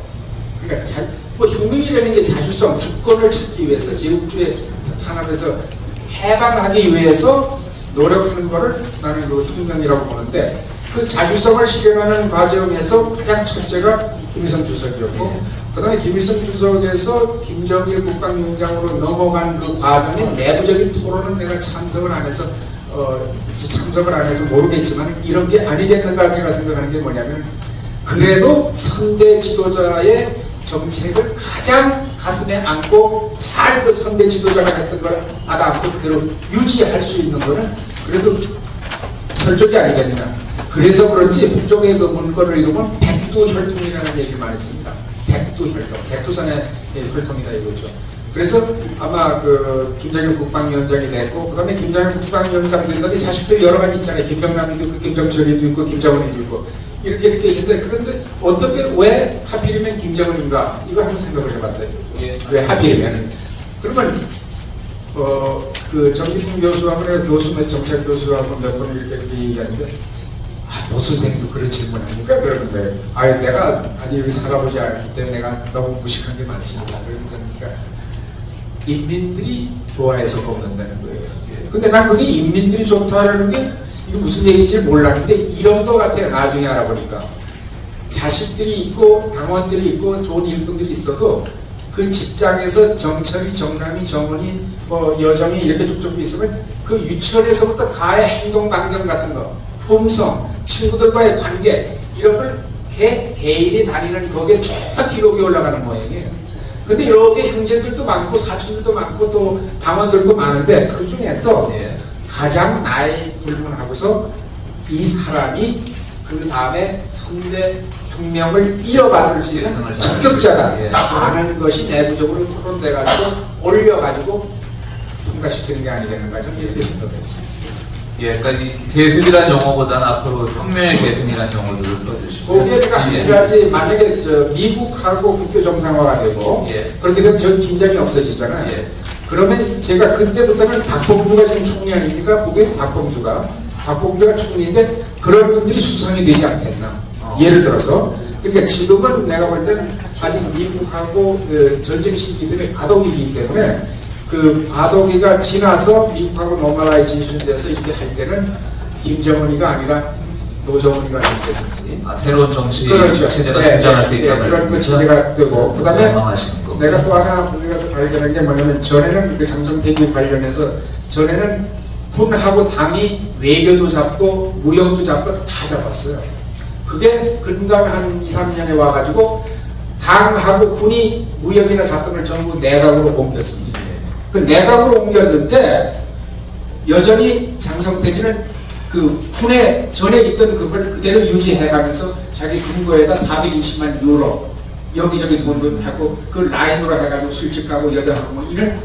그러니까 뭐 혁명이라는 게 자주성, 주권을 찾기 위해서 제국주의 탄압에서 해방하기 위해서 노력하는 거를 나는 그 혁명이라고 보는데 그 자주성을 실현하는 과정에서 가장 첫째가 김일성 주석이었고 그 다음에 김일성 주석에서 김정일 국방위원장으로 넘어간 그 과정의 내부적인 토론은 내가 참석을 안 해서 모르겠지만 이런 게 아니겠는가 제가 생각하는 게 뭐냐면 그래도 선대 지도자의 정책을 가장 가슴에 안고 잘 그 선대 지도자가 했던 걸 받아안고 그대로 유지할 수 있는 거는 그래도 혈족이 아니겠느냐. 그래서 그런지 북쪽의 그 문건을 읽으면 백두혈통이라는 얘기를 많이 씁니다. 백두혈통, 백두산의 혈통이다 이거죠. 그래서 아마 그 김정일 국방위원장이 됐고 그다음에 김정일 국방위원장 된 건데 자식들 여러 가지 있잖아요. 김병남이도 있고 김정철이도 있고 김정은이도 있고 이렇게 있는데 그런데 어떻게 왜 하필이면 김정은인가 이거 한번 생각을 해봤어요. 왜 하필이면 그러면 그 정기풍 교수하고 내가 정책 교수하고 몇 번 이렇게 얘기하는데 노 선생님도 그런 질문 하니까 그러는데 내가 아직 여기 살아보지 않기 때문에 내가 너무 무식한 게 많습니다. 그러니까 인민들이 좋아해서 뽑는다는 거예요. 근데 난 그게 인민들이 좋다라는 게 이게 무슨 얘기인지 몰랐는데 이런 거 같아요. 나중에 알아보니까 자식들이 있고 당원들이 있고 좋은 일꾼들이 있어도 그 직장에서 정철이, 정남이, 정원이, 여정이 이렇게 쭉쭉 있으면 그 유치원에서부터 가해 행동 반경 같은 거, 품성, 친구들과의 관계 이런 걸 개인이 다니는 거기에 쭉 기록이 올라가는 모양이에요. 근데 여기 형제들도 많고 사촌들도 많고 또 당원들도 많은데 그 중에서 가장 나이 불문하고서 이 사람이 그 다음에 선대 혁명을 이어받을 수 있는 적격자다 하는 것이 내부적으로 토론돼가지고 올려가지고 통과시키는 게 아니겠는가 저는 이렇게 생각했습니다. 그러니까 이 세습이라는 용어보다는 앞으로 혁명의 계승이라는 용어들을 써주시고 거기에 제가 한 가지 만약에 미국하고 국교 정상화가 되고 그렇게 되면 전 긴장이 없어지잖아요. 그러면 제가 그때부터는 박범주가 지금 총리 아닙니까? 북의 박범주가 총리인데 그런 분들이 수상이 되지 않겠나. 예를 들어서 그러니까 지금은 내가 볼 때는 아직 미국하고 그 전쟁 시기들의 과도기이기 때문에 그 과도기가 지나서 미국하고 노멀라이제이션 돼서 이렇게 할 때는 김정은이가 아니라 노정은이가 되든지 새로운 정치 그렇죠. 체제가 등장할 때 있다는 그런 그 체제가 되고 그 다음에 거. 내가 또 하나 거기 가서 발견한 게 뭐냐면 전에는 그 장성택이 관련해서 전에는 군하고 당이 외교도 잡고 무역도 잡고 다 잡았어요. 그게 근감 한 2, 3년에 와가지고 당하고 군이 무역이나 잡던 걸 전부 내각으로 옮겼습니다. 그 내각으로 옮겼는데 여전히 장성택이는 그 군에 전에 있던 그걸 그대로 유지해가면서 자기 군고에다 420만 유로 여기저기 돈도 하고 그 라인으로 해가지고 술집 가고 여자하고 뭐 이런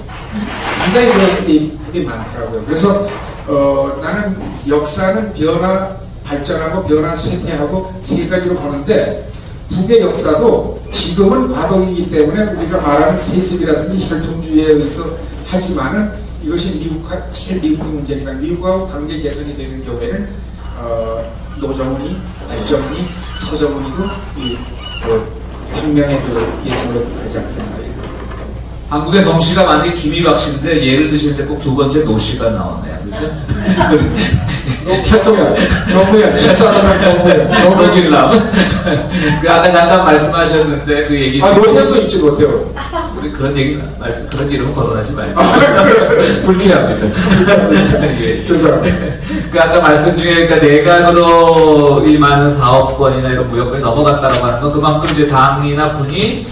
굉장히 그런 많더라고요. 그래서 나는 역사는 발전하고 변화, 쇠퇴하고 세 가지로 보는데 북의 역사도 지금은 과도기이기 때문에 우리가 말하는 세습이라든지 혈통주의에 의해서 하지만은 이것이 제일 미국 문제니까 미국하고 관계 개선이 되는 경우에는 노정훈이, 백정훈이, 서정훈이도 이 혁명의 그 예술로 가지 않겠나. 한국의 정씨가 만약에 김이박 씨인데 예를 드실 때 꼭 두 번째 노 씨가 나오네요. 그죠? 너무야. 노길남. 그 아까 잠깐 말씀하셨는데 그 얘기. 노년도 있지 못해요. 우리 그런 이름은 거론하지 말고. 불쾌합니다. 죄송합니다. 그 아까 말씀 중에 그러니까 내각으로 이 많은 사업권이나 이런 무역권이 넘어갔다라고 하는 건 그만큼 이제 당이나 군이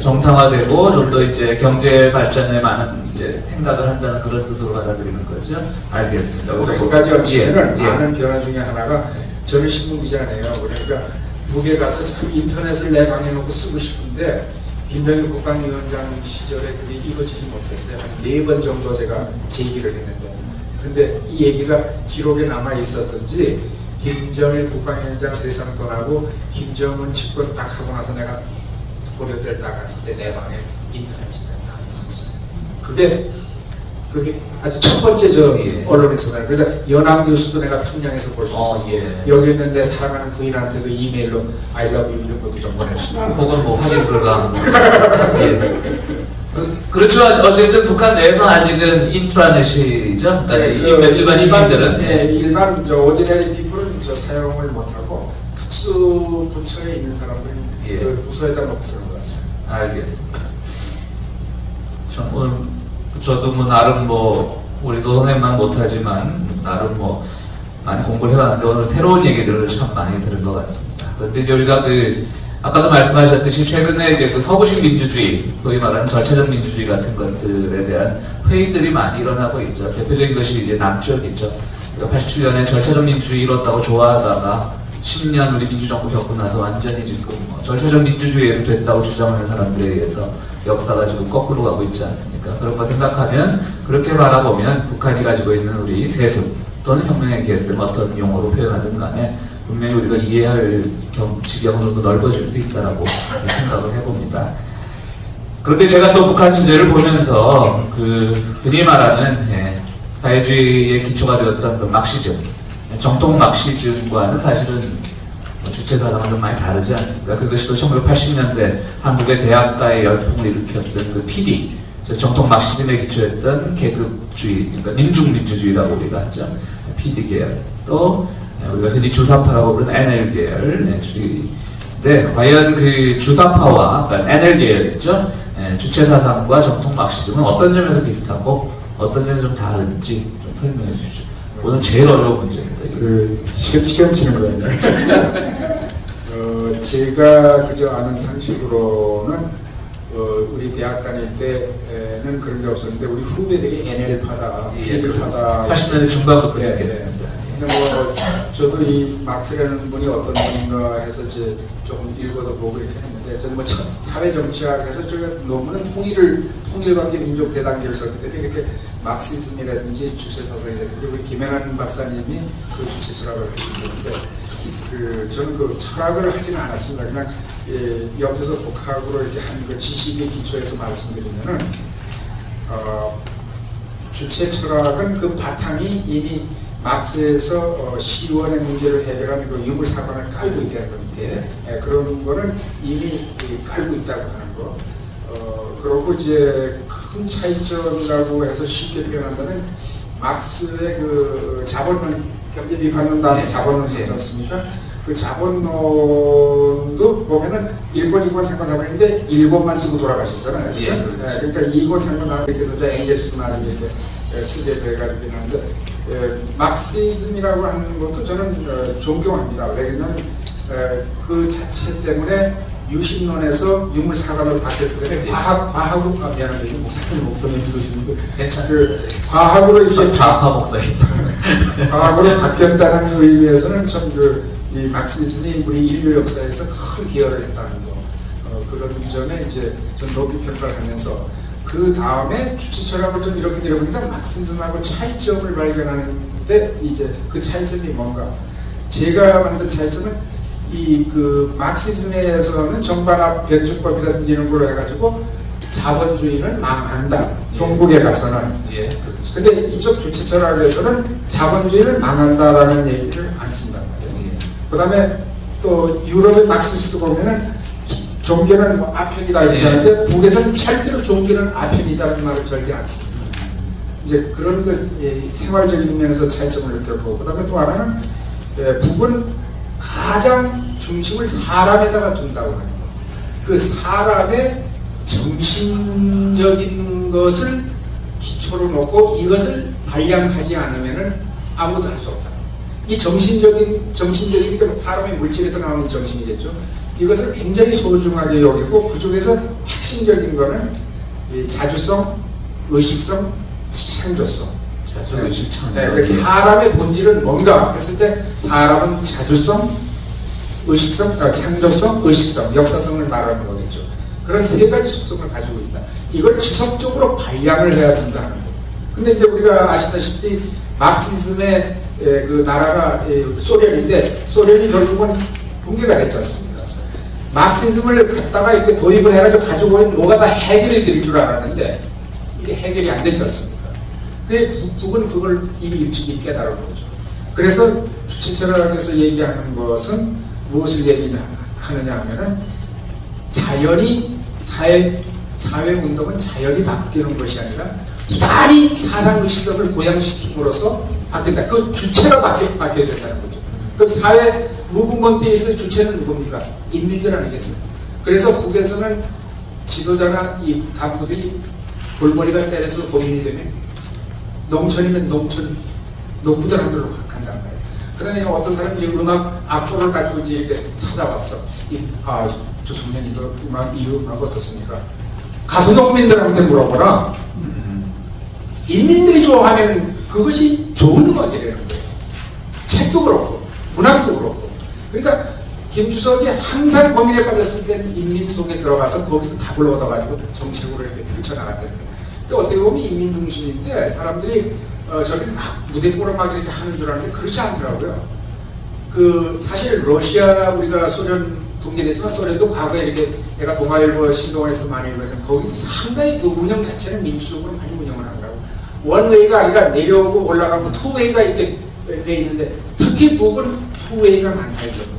정상화되고 좀 더 이제 경제 발전에 많은 이제 생각을 한다는 그런 뜻으로 받아들이는 거죠. 알겠습니다. 한 가지 없이는 많은 변화 중에 하나가 저는 신문 기자네요. 그러니까 북에 가서 참 인터넷을 내방해놓고 쓰고 싶은데 김정일 국방위원장 시절에 그게 이루어지지 못했어요. 한 4번 정도 제가 제기를 했는데 근데 이 얘기가 기록에 남아 있었던지 김정일 국방위원장 세상 떠나고 김정은 집권 딱 하고 나서 내가 고려대를 딱 갔을 때 내 방에 인터넷이 딱 있었어요. 그게 아주 첫 번째 언론에서 그래서 연합 뉴스도 내가 평양에서 볼 수 있었고 여기 있는 내 사랑하는 부인한테도 이메일로 I love you 이런 것도 좀 보내주고 그건 뭐 확인 불가한 그렇죠. 어쨌든 북한 내에서 아직은 인트라넷이죠. 일반 인민들은 일반 오디너리 피플은 사용을 못하고 특수 부처에 있는 사람들은 그 부서에다 놓고 쓰는 것 같습니다. 알겠습니다. 오늘 저도 뭐 나름 뭐 우리도 선생님만 못하지만 나름 뭐 많이 공부를 해봤는데 오늘 새로운 얘기들을 참 많이 들은 것 같습니다. 그런데 이제 우리가 아까도 말씀하셨듯이 최근에 이제 서구식 민주주의, 소위 말하는 절차적 민주주의 같은 것들에 대한 회의들이 많이 일어나고 있죠. 대표적인 것이 이제 남쪽이죠. 87년에 절차적 민주주의 이뤘다고 좋아하다가 10년 우리 민주정부 겪고 나서 완전히 지금 절차적 민주주의에서 됐다고 주장하는 사람들에 의해서 역사가 지금 거꾸로 가고 있지 않습니까? 그런 거 생각하면, 그렇게 바라보면 북한이 가지고 있는 우리 세습 또는 혁명의 계승, 어떤 용어로 표현하든 간에 분명히 우리가 이해할 지경은 좀 더 넓어질 수 있다라고 생각을 해봅니다. 그런데 제가 또 북한 지제를 보면서 흔히 말하는 사회주의의 기초가 되었던 그 막시즘, 정통 막시즘과는 사실은 주체사상은 좀 많이 다르지 않습니까? 그것이 또 1980년대 한국의 대학가의 열풍을 일으켰던 그 PD, 정통 막시즘에 기초했던 계급주의, 그러니까 민중민주주의라고 우리가 하죠. PD 계열, 또 우리가 흔히 주사파라고 부르는 NL 계열 주의인데, 과연 그 주사파와 그러니까 NL 계열이죠. 주체사상과 정통 막시즘은 어떤 점에서 비슷하고 어떤 점에서 좀 다른지 좀 설명해 주십시오. 오늘 제일 어려운 문제입니다. 시험 치는 거예요. 제가 그저 아는 상식으로는 우리 대학 다닐 때는 그런 게 없었는데 우리 후배들이 NL파다, PD파다. 80년대 중반부터 생겼습니다. 근데 뭐 저도 이 막스라는 분이 어떤 분인가 해서 이제 조금 읽어도 보고 이렇게 했는데, 저는 뭐 사회정치학에서 저희가 논문은 통일관계 민족 대단계를 썼기 때문에 이렇게 막시즘이라든지 주체사상이라든지 우리 김영환 박사님이 그 주체 철학을 하시는데, 저는 그 철학을 하지는 않았습니다. 그냥 옆에서 복학으로 이렇게 한 그 지식의 기초에서 말씀드리면은 주체 철학은 그 바탕이 이미 막스에서 시원의 문제를 해결하는 그 유물사관을 깔고 있다는 건데, 그런 거는 이미 깔고 있다고 하는 거. 그리고 이제 큰 차이점이라고 해서 쉽게 표현한다면, 막스의 그 자본론, 경제 비판론 다음에 자본론 썼지 않습니까? 그 자본론도 보면은 일본, 이권, 삼권, 자본인데 일본만 쓰고 돌아가셨잖아요. 그러니까 이권, 삼권, 나눠 이렇게 해서 앵겔스도 나중에 이렇게 쓰게 돼가지고 있는데, 막시즘이라고 하는 것도 저는 존경합니다. 왜냐하면 그 자체 때문에 유신론에서 유물사관으로 바뀌었기 때문에 과학으로, 미안합니다. 목사님 그러시는데, 과학으로 이제 좌파 목사입니다. 과학으로 바뀌었다는 의미에서는 참 이 막시즘이 우리 인류 역사에서 큰 기여를 했다는 거, 그런 점에 이제 전 높이 평가를 하면서, 그 다음에 주체 철학을 좀 이렇게 들어보니까 막시즘하고 차이점을 발견하는데, 이제 그 차이점이 뭔가, 제가 만든 차이점은 그 막시즘에서는 정반합 변주법이라든지 이런 걸로 해가지고 자본주의는 망한다. 종북에 가서는. 근데 이쪽 주체 철학에서는 자본주의를 망한다라는 얘기를 안 쓴단 말이에요. 그 다음에 또 유럽의 막시스트 보면은 종교는 뭐 아편이다 이렇게 하는데, 북에서는 절대로 종교는 아편이다라는 말을 절대 안 씁니다. 이제 그런 것, 생활적인 면에서 차이점을 느꼈고, 그 다음에 또 하나는 북은 가장 중심을 사람에다가 둔다고 하는 거. 그 사람의 정신적인 것을 기초로 놓고 이것을 발扬하지 않으면은 아무것도 할 수 없다. 이 정신적인 게 사람의 물질에서 나오는 정신이겠죠. 이것을 굉장히 소중하게 여기고, 그 중에서 핵심적인 거는 이 자주성, 의식성, 창조성. 자주의식, 창조. 그래서 사람의 본질은 뭔가 했을 때 사람은 자주성, 의식성, 창조성, 의식성, 역사성을 말하는 거겠죠. 그런 세 가지 속성을 가지고 있다. 이걸 지속적으로 발扬을 해야 된다는 거. 근데 이제 우리가 아시다시피 막시즘의 그 나라가 소련인데, 소련이 결국은 붕괴가 됐지 않습니까? 막시즘을 갖다가 이렇게 도입을 해가지고 가지고 오는 뭐가 다 해결이 될 줄 알았는데, 이게 해결이 안 됐지 않습니까? 북은 그걸 이미 일찍이 깨달은 거죠. 그래서 주체철학에서 얘기하는 것은 무엇을 얘기하느냐 하면은, 자연이 사회운동은 자연히 바뀌는 것이 아니라 기다리 사상의 시점을 고양시킴으로써 바뀐다. 그 주체로 바뀌어야 된다는 거죠. 그럼 사회 무브먼트에서 주체는 누굽니까? 인민들 아니겠어요? 그래서 북에서는 지도자나 이 간부들이 골머리가 때려서 고민이 되면 농촌이면 농촌 농부들한 대로 간단 말이에요. 그다음에 어떤 사람이 음악 악보를 가지고 이제 이렇게 찾아왔어. 조성년 이거 음악 이 음악 어떻습니까? 가수 농민들한테 물어보라. 인민들이 좋아하면 그것이 좋은 음악이라는 거예요. 책도 그렇고 문학도 그렇고. 그러니까 김주석이 항상 고민에 빠졌을 때는 인민 속에 들어가서 거기서 답을 얻어가지고 정책으로 이렇게 펼쳐나갔다는 거예요. 어떻게 보면 인민 중심인데 사람들이 저기 막 무대뽀를 막 이렇게 하는 줄 아는데 그렇지 않더라고요. 그 사실 러시아 우리가 소련 독립했지만 소련도 과거에 이렇게 내가 동아일보 신동원에서 많이 읽었지만 거기도 상당히 그 운영 자체는 민주적으로 많이 운영을 하더라고요. 원웨이가 아니라 내려오고 올라가고 투웨이가 이렇게 돼 있는데 특히 북은 투웨이가 많다 이거든요.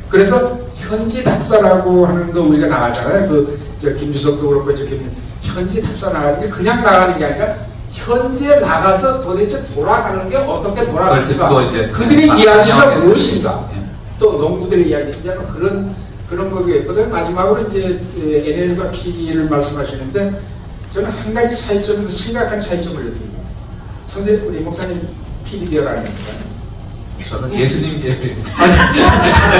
그래서 현지 답사라고 하는 거 우리가 나가잖아요. 저 김주석도 그렇고 이제 현지 답사 나가는 게 그냥 나가는 게 아니라 현재 나가서 도대체 돌아가는 게 어떻게 돌아가는가 그들의 이야기가 무엇인가 또 농부들의 이야기인가 그런 거겠거든요. 마지막으로 이제 NL과 PD를 말씀하시는데 저는 한 가지 차이점에서 심각한 차이점을 느낍니다. 선생님 우리 목사님 PD 계열 아닙니까? 저는 예수님 계열입니다.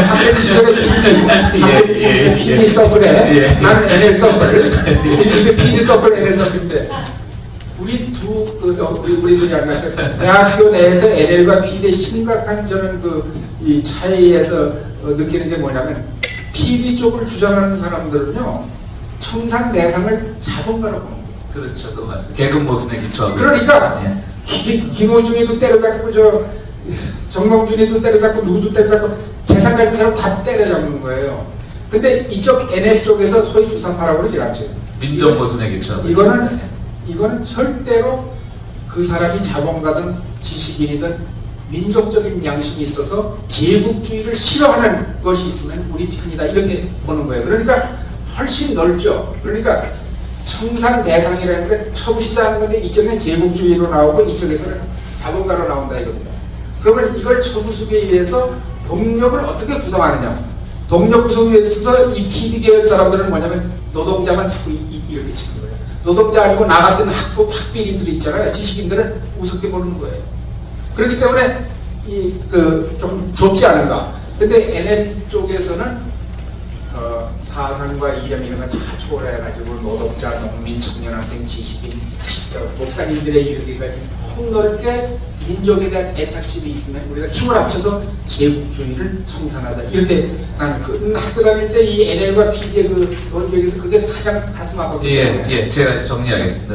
학생 시절에 PD 서클에 나는 NL 서클 이게 PD 서클 NL 서클인데 우리 우리들이 아니라 대학교 내에서 NL과 PD의 심각한 저는 이 차이에서 느끼는 게 뭐냐면 PD 쪽을 주장하는 사람들은요 청산 대상을 자본가로 보는 거예요. 그렇죠, 그 맞습니다. 계급 모순에 기초. 그러니까 김호중이도 때려잡고 정몽준이도 때려잡고 누구도 때려잡고 재산 가진 사람 다 때려잡는 거예요. 근데 이쪽 NL 쪽에서 소위 주상파라고 그러지 않죠. 민족 모순에 기초. 이거는 절대로 그 사람이 자본가든 지식인이든 민족적인 양심이 있어서 제국주의를 싫어하는 것이 있으면 우리 편이다 이렇게 보는 거예요. 그러니까 훨씬 넓죠. 그러니까 청산 대상이라는 게 처부시다는 건데 이쪽에는 제국주의로 나오고 이쪽에서는 자본가로 나온다 이겁니다. 그러면 이걸 처부수기에 의해서 동력을 어떻게 구성하느냐. 동력 구성에 있어서 이 PD 계열 사람들은 뭐냐면 노동자만 자꾸 이렇게 치는 거예요. 노동자 아니고 나 같은 학비인들이 있잖아요. 지식인들은 우습게 보는 거예요. 그렇기 때문에 좀 좁지 않은가. 근데 NL 쪽에서는 사상과 이념 이런 거 다 초월해가지고 노동자, 농민, 청년, 학생, 지식인, 목사님들의 이르기까지 폭넓게 민족에 대한 애착심이 있으면 우리가 힘을 합쳐서 제국주의를 청산하자. 이렇게 나는 학교 다닐 때 이 NL과 PD의 논쟁에서 그게 가장 가슴 아프거든요. 예, 제가 정리하겠습니다.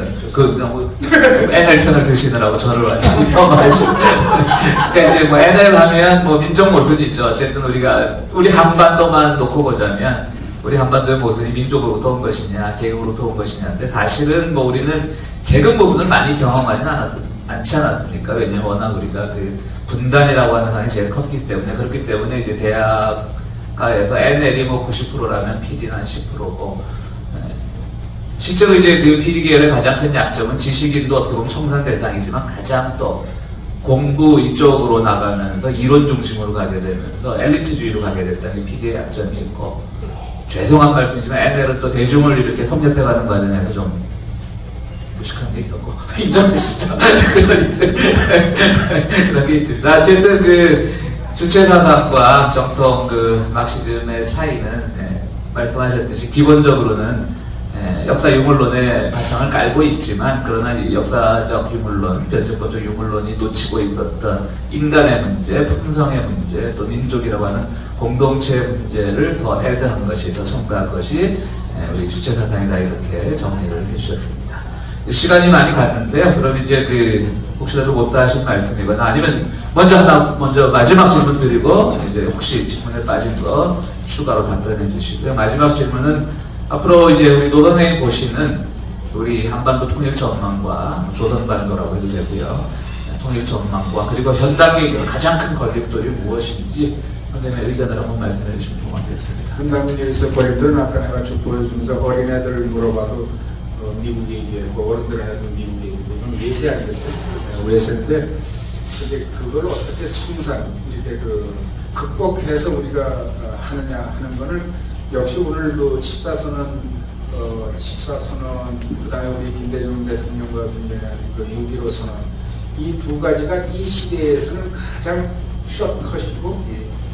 너무 NL 편을 드시느라고 저를 완전히 폄하하시고. 그러니까 이제 NL 하면 민족 모순이 있죠. 어쨌든 우리 한반도만 놓고 보자면 우리 한반도의 모순이 민족으로부터 온 것이냐, 계급으로부터 온 것이냐인데 사실은 우리는 계급 모순을 많이 경험하진 않지 않았습니까? 왜냐면 워낙 우리가 분단이라고 하는 상황이 제일 컸기 때문에 그렇기 때문에 이제 대학가에서 NL이 90%라면 PD는 한 10%고 실제로 이제 그 PD 계열의 가장 큰 약점은 지식인도 어떻게 보면 청산 대상이지만 가장 또 공부 이쪽으로 나가면서 이론 중심으로 가게 되면서 엘리트주의로 가게 됐다는 PD의 약점이 있고 죄송한 말씀이지만 NL은 또 대중을 이렇게 섭렵해가는 과정에서 좀 무식한 게 있었고 인정하시죠? 그런 게 있습니다. 어쨌든 주체사상과 정통 막시즘의 차이는 말씀하셨듯이 기본적으로는 역사 유물론의 바탕을 깔고 있지만 그러나 이 역사적 유물론, 변증법적 유물론이 놓치고 있었던 인간의 문제, 품성의 문제, 또 민족이라고 하는 공동체의 문제를 더 애드한 것이, 더 첨가한 것이 우리 주체사상이다 이렇게 정리를 해주셨습니다. 시간이 많이 갔는데요. 그럼 이제 혹시라도 못다 하신 말씀이거나 아니면 먼저 마지막 질문 드리고 이제 혹시 질문에 빠진 거 추가로 답변해 주시고요. 마지막 질문은 앞으로 이제 우리 노던회의 보시는 우리 한반도 통일 전망과 조선반도라고 해도 되고요. 통일 전망과 그리고 현 단계에 있어서 가장 큰 걸림돌이 무엇인지 선생님의 의견을 한번 말씀해 주시면 고맙겠습니다. 현 단계에서 걸림돌은 아까 내가 쭉 보여주면서 어린애들을 물어봐도 미국에 얘기했고 어른들한테도 미국에 얘기했고 이건 예세 아니겠어요? 예세인데 근데 그걸 어떻게 청산 이렇게 극복해서 우리가 하느냐 하는 거는 역시 오늘 그 14선언 그다음에 우리 김대중 대통령과 김대중 그 6.15 선언 이 두 가지가 이 시대에서는 가장 숏컷이고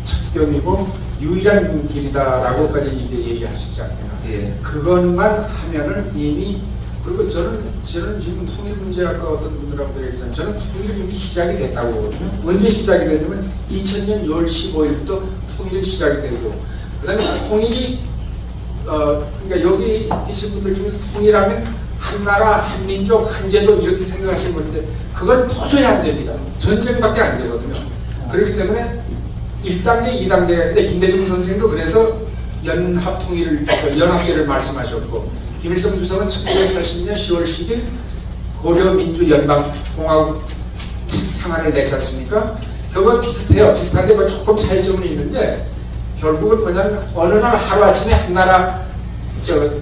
첩경이고 유일한 길이다라고까지 이게 얘기할 수 있지 않느냐. 예. 그것만 하면은 이미 그리고 저는 지금 통일 문제 아까 어떤 분들하고 얘기했지만 저는 통일이 이미 시작이 됐다고 보거든요. 언제 시작이 되냐면 2000년 6월 15일부터 통일이 시작이 되고 그다음에 통일이 그러니까 여기 계신 분들 중에서 통일하면 한 나라, 한 민족, 한 제도 이렇게 생각하시는 분인데 그건 도저히 안 됩니다. 전쟁밖에 안 되거든요. 그렇기 때문에 1단계, 2단계인데 김대중 선생도 그래서 연합통일을, 연합제를 말씀하셨고 김일성 주석은 1980년 10월 10일 고려민주연방공화국 창안을 냈지 않습니까? 그거 비슷해요. 비슷한데 뭐 조금 차이점은 있는데 결국은 뭐냐면 어느 날 하루아침에 한 나라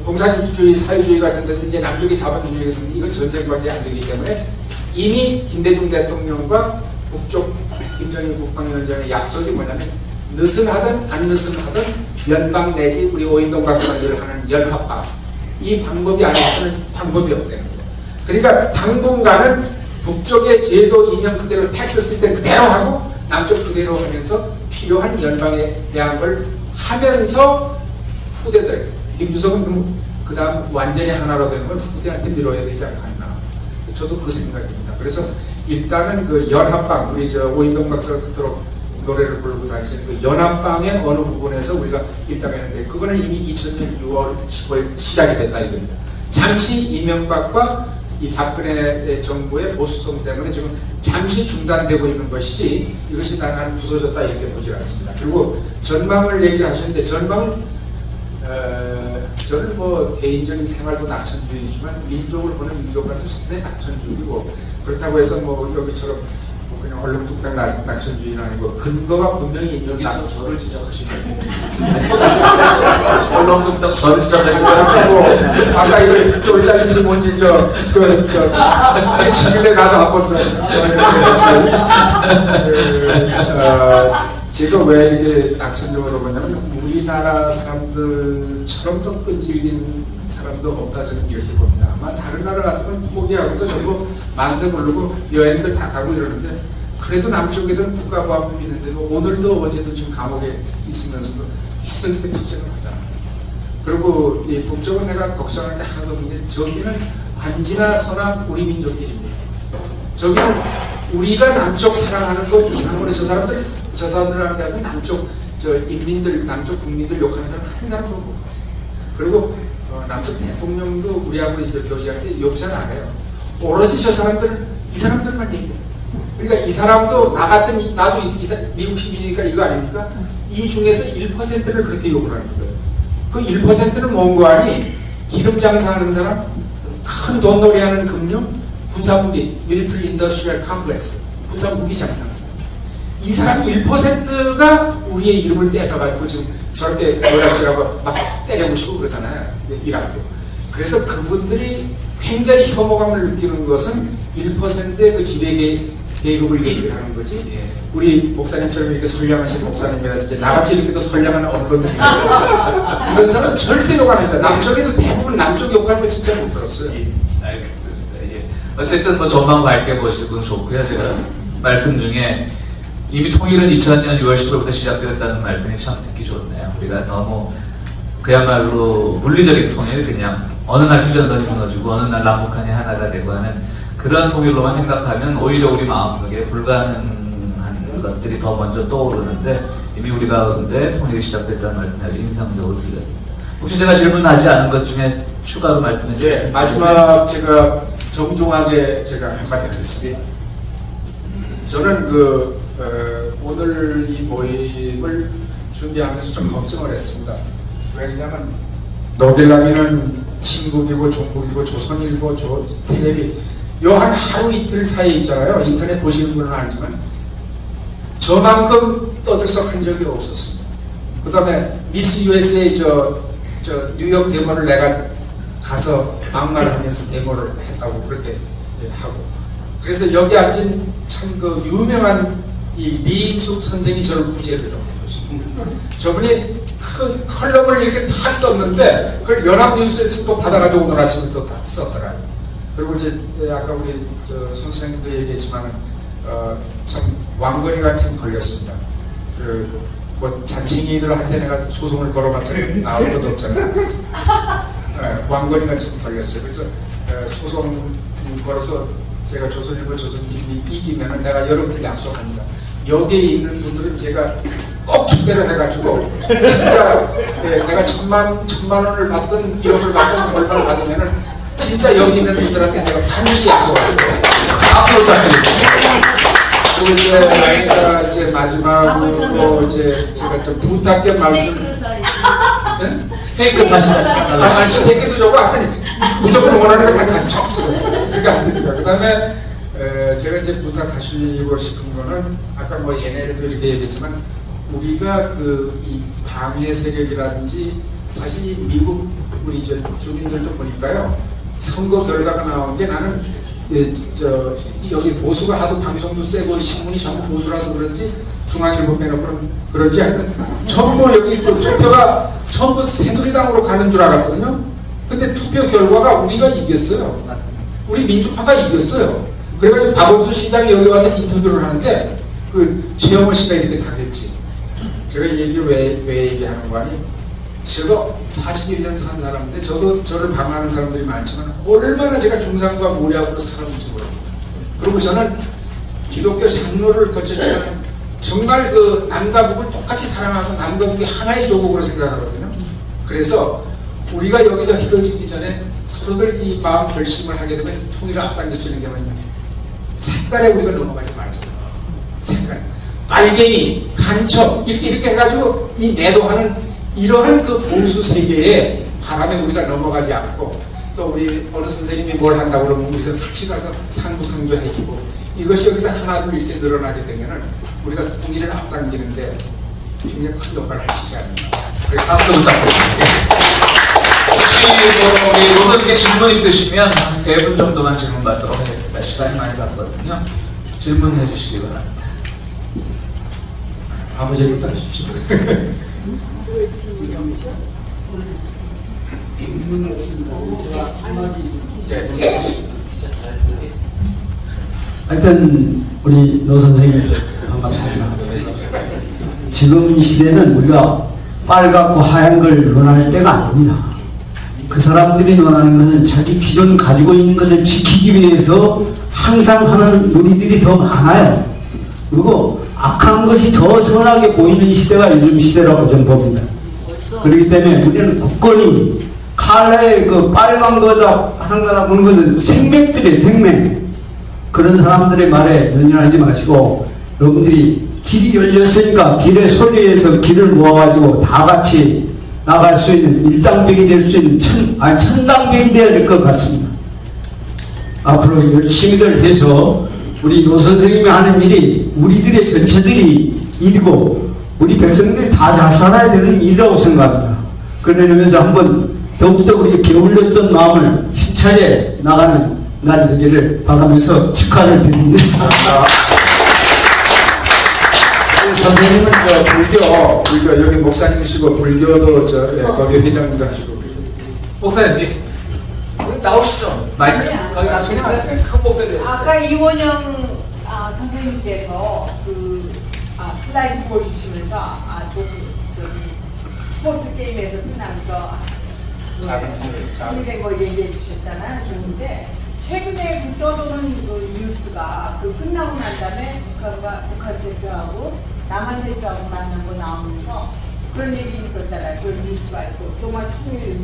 공산주의, 사회주의가 됐는데 이제 남쪽이 자본주의가 됐는데 이건 전쟁밖에 안 되기 때문에 이미 김대중 대통령과 북쪽 김정일 국방위원장의 약속이 뭐냐면 느슨하든 안 느슨하든 연방 내지 우리 오인동 박사가 늘 하는 연합방 이 방법이 아니고는 방법이 없다는 거예요. 그러니까 당분간은 북쪽의 제도 이념 그대로 텍스 시스템 그대로 하고 남쪽 그대로 하면서 필요한 연방에 대한 걸 하면서 후대들 김주석은 그 다음 완전히 하나로 되는 걸 후대한테 밀어야 되지 않겠나. 저도 그 생각입니다. 그래서 일단은 그 연합방 우리 오인동 박사가 그토록 노래를 부르고 다니시는 그 연합방의 어느 부분에서 우리가 일단 했는데 그거는 이미 2000년 6월 15일 시작이 됐다 이겁니다. 잠시 이명박과 이 박근혜 정부의 보수성 때문에 지금 잠시 중단되고 있는 것이지 이것이 단한 부서졌다 이렇게 보지 않습니다. 그리고 전망을 얘기를 하셨는데 전망은 저는 뭐 개인적인 생활도 낙천주의지만 민족을 보는 민족과도 상당히 낙천주의고 그렇다고 해서 뭐 여기처럼 뭐 그냥 얼렁뚱땅 낙천주의는 아니고 근거가 분명히 있는 여기서 저를 지적하시는 얼렁뚱땅 저를 지적하시는 거고 아까 이거 쫄짝인지 뭔지 해치길래 나도 한번 제가 왜 이렇게 낙천적으로 보냐면 우리나라 사람들처럼 또 끈질긴 사람도 없다 저는 이렇게 봅니다. 아마 다른 나라 같으면 포기하고서 전부 만세 부르고 여행들 다 가고 이러는데 그래도 남쪽에서는 국가보안법이 있는데도 오늘도 어제도 지금 감옥에 있으면서도 계속 이렇게 투쟁을 하잖아요. 그리고 이 북쪽은 내가 걱정하는 게 하나도 없는 게 저기는 안지나서나 우리 민족끼리입니다. 저기는 우리가 남쪽 사랑하는 것 이상으로 저 사람들한테 와서 남쪽 인민들, 남쪽 국민들 욕하는 사람 한 사람도 못 봤어요. 그리고 남쪽 대통령도 우리하고 이제 교제할 때 욕 잘 안 해요. 오로지 저 사람들은 이 사람들만 얘기해요. 그러니까 이 사람도 나 같은 나도 미국 시민이니까 이거 아닙니까? 이 중에서 1%를 그렇게 욕을 하는 거예요. 그 1%는 뭔고 하니 기름 장사하는 사람, 큰 돈놀이하는 금융, 군사무기, Military Industrial Complex, 군사무기 장사하는 사람. 이 사람 1%가 우리의 이름을 뺏어가지고 지금 저렇게 노략질하고 막 때려부시고 그러잖아요. 이란도. 그래서 그분들이 굉장히 혐오감을 느끼는 것은 1%의 그 지배계급을 얘기를 하는 거지. 우리 목사님처럼 이렇게 선량하신 목사님이라든지 나같이 이렇게도 선량한 언론들이 이런 사람은 절대 욕 안 합니다. 남쪽에도 대부분 남쪽 욕하는 거 진짜 못 들었어요. 알겠습니다. 어쨌든 뭐 전망 밝게 보시고 좋고요. 제가 말씀 중에 이미 통일은 2000년 6월 10일부터 시작되었다는 말씀이 참 듣기 좋네요. 우리가 너무 그야말로 물리적인 통일, 그냥 어느 날 휴전선이 무너지고 어느 날 남북한이 하나가 되고 하는 그런 통일로만 생각하면 오히려 우리 마음속에 불가능한 것들이 더 먼저 떠오르는데 이미 우리 가운데 통일이 시작됐다는 말씀이 아주 인상적으로 들렸습니다. 혹시 제가 질문하지 않은 것 중에 추가로 말씀해 주시면 마지막 제가 정중하게 제가 한마디 하겠습니다. 저는 오늘 이 모임을 준비하면서 좀 걱정을 했습니다. 왜냐하면 노벨랑이는 친국이고 종국이고 조선일보, 텔레비 요 한 하루 이틀 사이에 있잖아요. 인터넷 보시는 분은 알지만 저만큼 떠들썩한 적이 없었습니다. 그 다음에 미스 USA 뉴욕 대본을 내가 가서 막말하면서 데모를 했다고 그렇게 하고, 그래서 여기 앉은 참 그 유명한 이 리인숙 선생이 저를 구제를 좀 해줬습니다. 저분이 큰 컬럼을 이렇게 탁 썼는데 그걸 연합뉴스에서 또 받아가지고 오늘 아침에 또 딱 썼더라고요. 그리고 이제 아까 우리 선생님도 얘기했지만 참 왕건이가 참 걸렸습니다. 뭐 잔칭이들한테 내가 소송을 걸어봤자 나올 것도 없잖아요. 왕건이가 참 걸렸어요. 그래서 소송 걸어서 제가 조선일보 조선TV 이기면은 내가 여러분들 약속합니다. 여기에 있는 분들은 제가 꼭 축배를 해가지고 진짜 내가 천만 원을 받든 1억을 받든 얼마를 받으면은 진짜 여기 있는 분들한테 내가 반드시 약속하겠어요. 앞으로 부탁드립니다. 그리고 이제 마지막으로 이제 제가 좀 부탁의 말씀. 스테이크 다시 아, 스테이크도 저거 아니 무조건 원하는 거 다 같이 쳤어. 그러니까 안 됩니다. 그다음에 제가 이제 부탁하시고 싶은 거는 아까 뭐 얘네들도 이렇게 얘기했지만 우리가 이 방해 세력이라든지 사실 이 미국 우리 주민들도 보니까요 선거 결과가 나온 게 나는 여기 보수가 하도 방송도 세고 신문이 전부 보수라서 그런지 중앙일보 빼놓고는 그런지 하여튼 전부 여기 투표가 전부 새누리당으로 가는 줄 알았거든요. 근데 투표 결과가 우리가 이겼어요. 우리 민주파가 이겼어요. 그래가지고 박원순 시장이 여기 와서 인터뷰를 하는데 최영호 씨가 이렇게 당했지. 제가 이 얘기를 왜 얘기하는 거 아니? 제가 41년 산 사람인데 저를 방하는 사람들이 많지만 얼마나 제가 중상과 모략으로 살았는지 모릅니다. 그리고 저는 기독교 장로를 거쳤지만 정말 남과 북을 똑같이 사랑하고 남과 북이 하나의 조국으로 생각하거든요. 그래서 우리가 여기서 이루어지기 전에 서로들 이 마음 결심을 하게 되면 통일을 앞당겨주는 게 뭐냐. 색깔에 우리가 넘어가지 말자. 색깔. 빨갱이, 간첩 이렇게 해가지고 이 매도하는 이러한 보수 세계에 바람에 우리가 넘어가지 않고 또 우리 어느 선생님이 뭘 한다고 그러면 우리가 같이 가서 상부상조 해주고 이것이 여기서 하나 둘 이렇게 늘어나게 되면은 우리가 통일을 앞당기는데 굉장히 큰 역할을 하시지 않는가. 그래서 박수 부탁드립니다. 혹시 우리 모든 게 질문 있으시면 한 3분 정도만 질문 받도록 하겠습니다. 시간이 많이 갔거든요. 질문해 주시기 바랍니다. 아무 얘기도 하십시오. 왜 질문이 없죠? 하여튼 우리 노 선생님 반갑습니다. 지금 이 시대는 우리가 빨갛고 하얀 걸 논할 때가 아닙니다. 그 사람들이 논하는 것은 자기 기존 가지고 있는 것을 지키기 위해서 항상 하는 논의들이 더 많아요. 그리고 악한 것이 더 선하게 보이는 시대가 요즘 시대라고 저는 봅니다. 그렇기 때문에 우리는 굳건히 칼라에 빨간 거다 하는 거다 보는 것은 생맥들의 생맥. 그런 사람들의 말에 연연하지 마시고 여러분들이 길이 열렸으니까 길의 소리에서 길을 모아가지고 다 같이 나갈 수 있는 일당백이 될 수 있는 천당백이 되어야 될 것 같습니다. 앞으로 열심히들 해서 우리 노 선생님이 하는 일이 우리들의 전체들이 일이고 우리 백성들이 다 잘 살아야 되는 일이라고 생각합니다. 그러면서 한번 더욱더 우리가 게을렀던 마음을 힘차게 나가는 날이 되기를 바라면서 축하를 드립니다. 선생님은 불교 여기 목사님이시고 불교도 거기 회장님도 하시고. 목사님 나오시죠. 마이크 거기 가시면 큰 목소리로. 아까 이원영 선생님께서 슬라이드 보여주시면서 스포츠 게임에서 끝나면서 재미된 거 얘기해 주셨잖아요. 좋은데 최근에 떠도는 뉴스가 끝나고 난 다음에 북한 대표하고 남한 대표하고 만난 거 나오면서 그런 얘기 있었잖아요. 그 뉴스가 있고 정말 통일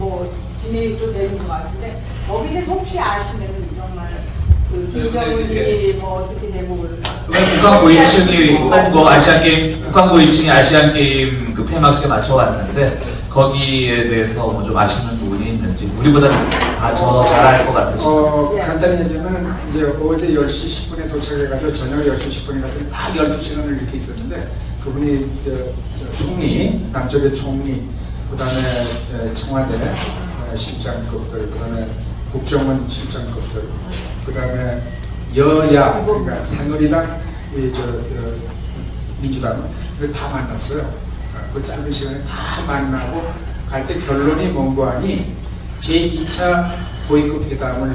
진행도 되는 것 같은데 거기에 혹시 아시면 정말 김정은이 어떻게 되고 북한 고위층이 아시안 게임 북한 고위층이 아시안 게임 폐막식에 맞춰왔는데 거기에 대해서 좀 아시는 부분이 있는지 우리보다 다 더 잘 알 것 같으시죠? 간단히 얘기하면 이제 어제 10시 10분에 도착해가지고 저녁 10시 10분에 가서 딱 12시간을 이렇게 있었는데 그분이 총리, 남쪽의 총리, 그 다음에 청와대 실장급들, 그 다음에 국정원 실장급들, 그 다음에 여야, 그러니까 새누리당, 민주당은 다 만났어요. 그 짧은 시간에 다 만나고 갈 때 결론이 뭔고 하니 제2차 고위급 회담을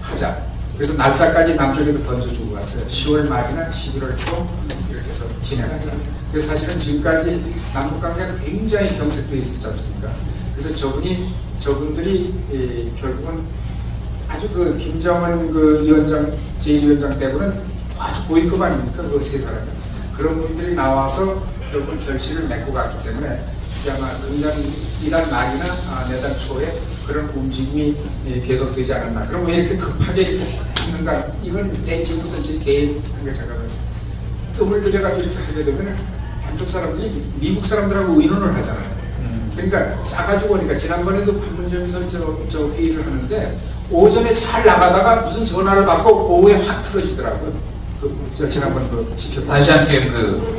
하자. 그래서 날짜까지 남쪽에도 던져주고 갔어요. 10월 말이나 11월 초 이렇게 해서 진행하자. 그래서 사실은 지금까지 남북관계가 굉장히 경색되어 있었지 않습니까? 그래서 저분들이 결국은 아주 그 김정은 그 위원장, 제1위원장 때문에 아주 고위급 아닙니까? 그 세 사람이. 그런 분들이 나와서 결국은 결실을 맺고 갔기 때문에 아마 금년 이달 말이나 내달 초에 그런 움직임이 계속되지 않았나. 그럼 왜 이렇게 급하게 했는가? 이건 내 지금부터 제 개인 생각자가는 뜸을 들여가지고 이렇게 하게 되면 한쪽 사람들이 미국 사람들하고 의논을 하잖아요. 그러니까 짜가지고 오니까 지난번에도 판문점에서 저 회의를 하는데 오전에 잘 나가다가 무슨 전화를 받고 오후에 확 틀어지더라고요. 지난번 지켜봤어요. 아시안게임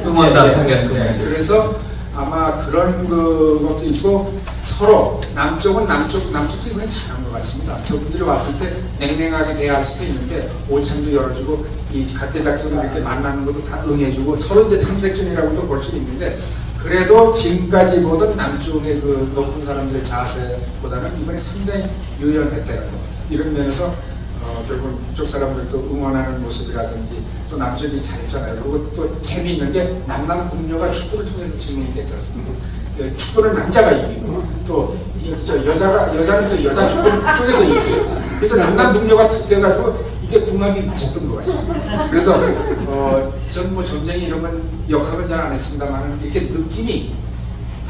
응원단 파견. 그래서 아마 그런 것도 있고 서로 남쪽은 남쪽도 이번에 잘한 것 같습니다. 저분들이 왔을 때 냉랭하게 대할 수도 있는데 오찬도 열어주고 이 각계작전을 이렇게 만나는 것도 다 응해주고 서로 이제 탐색전이라고도 볼 수 있는데 그래도 지금까지 보던 남쪽의 그 높은 사람들의 자세보다는 이번에 상당히 유연했다는 거. 이런 면에서 결국은 북쪽 사람들도 응원하는 모습이라든지 또 남쪽이 잘했잖아요. 그리고 또 재미있는 게 남남 국녀가 축구를 통해서 증명이 됐지 않습니까? 축구는 남자가 이기고 또 여자는 또 여자 축구는 북쪽에서 이기고 그래서 남남 국녀가 돼가지고 이게 궁합이 맞았던 것 같습니다. 그래서 전 뭐 전쟁이 이런 건 역학은 잘 안 했습니다만 이렇게 느낌이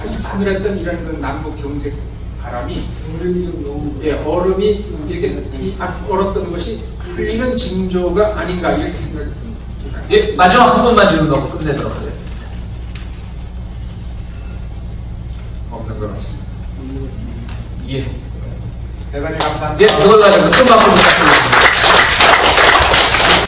아주 싸늘했던 이런 그 남북 경색 바람이 얼음이 이렇게 얼었던 것이 풀리는 징조가 아닌가 이렇게 생각이 듭니다. 예, 마지막 한 번만 질문 넣고 끝내도록 하겠습니다. 없는 것 같습니다. 예. 대단히 감사합니다. 예, 그걸로 하시면 큰 박수 부탁드리겠습니다.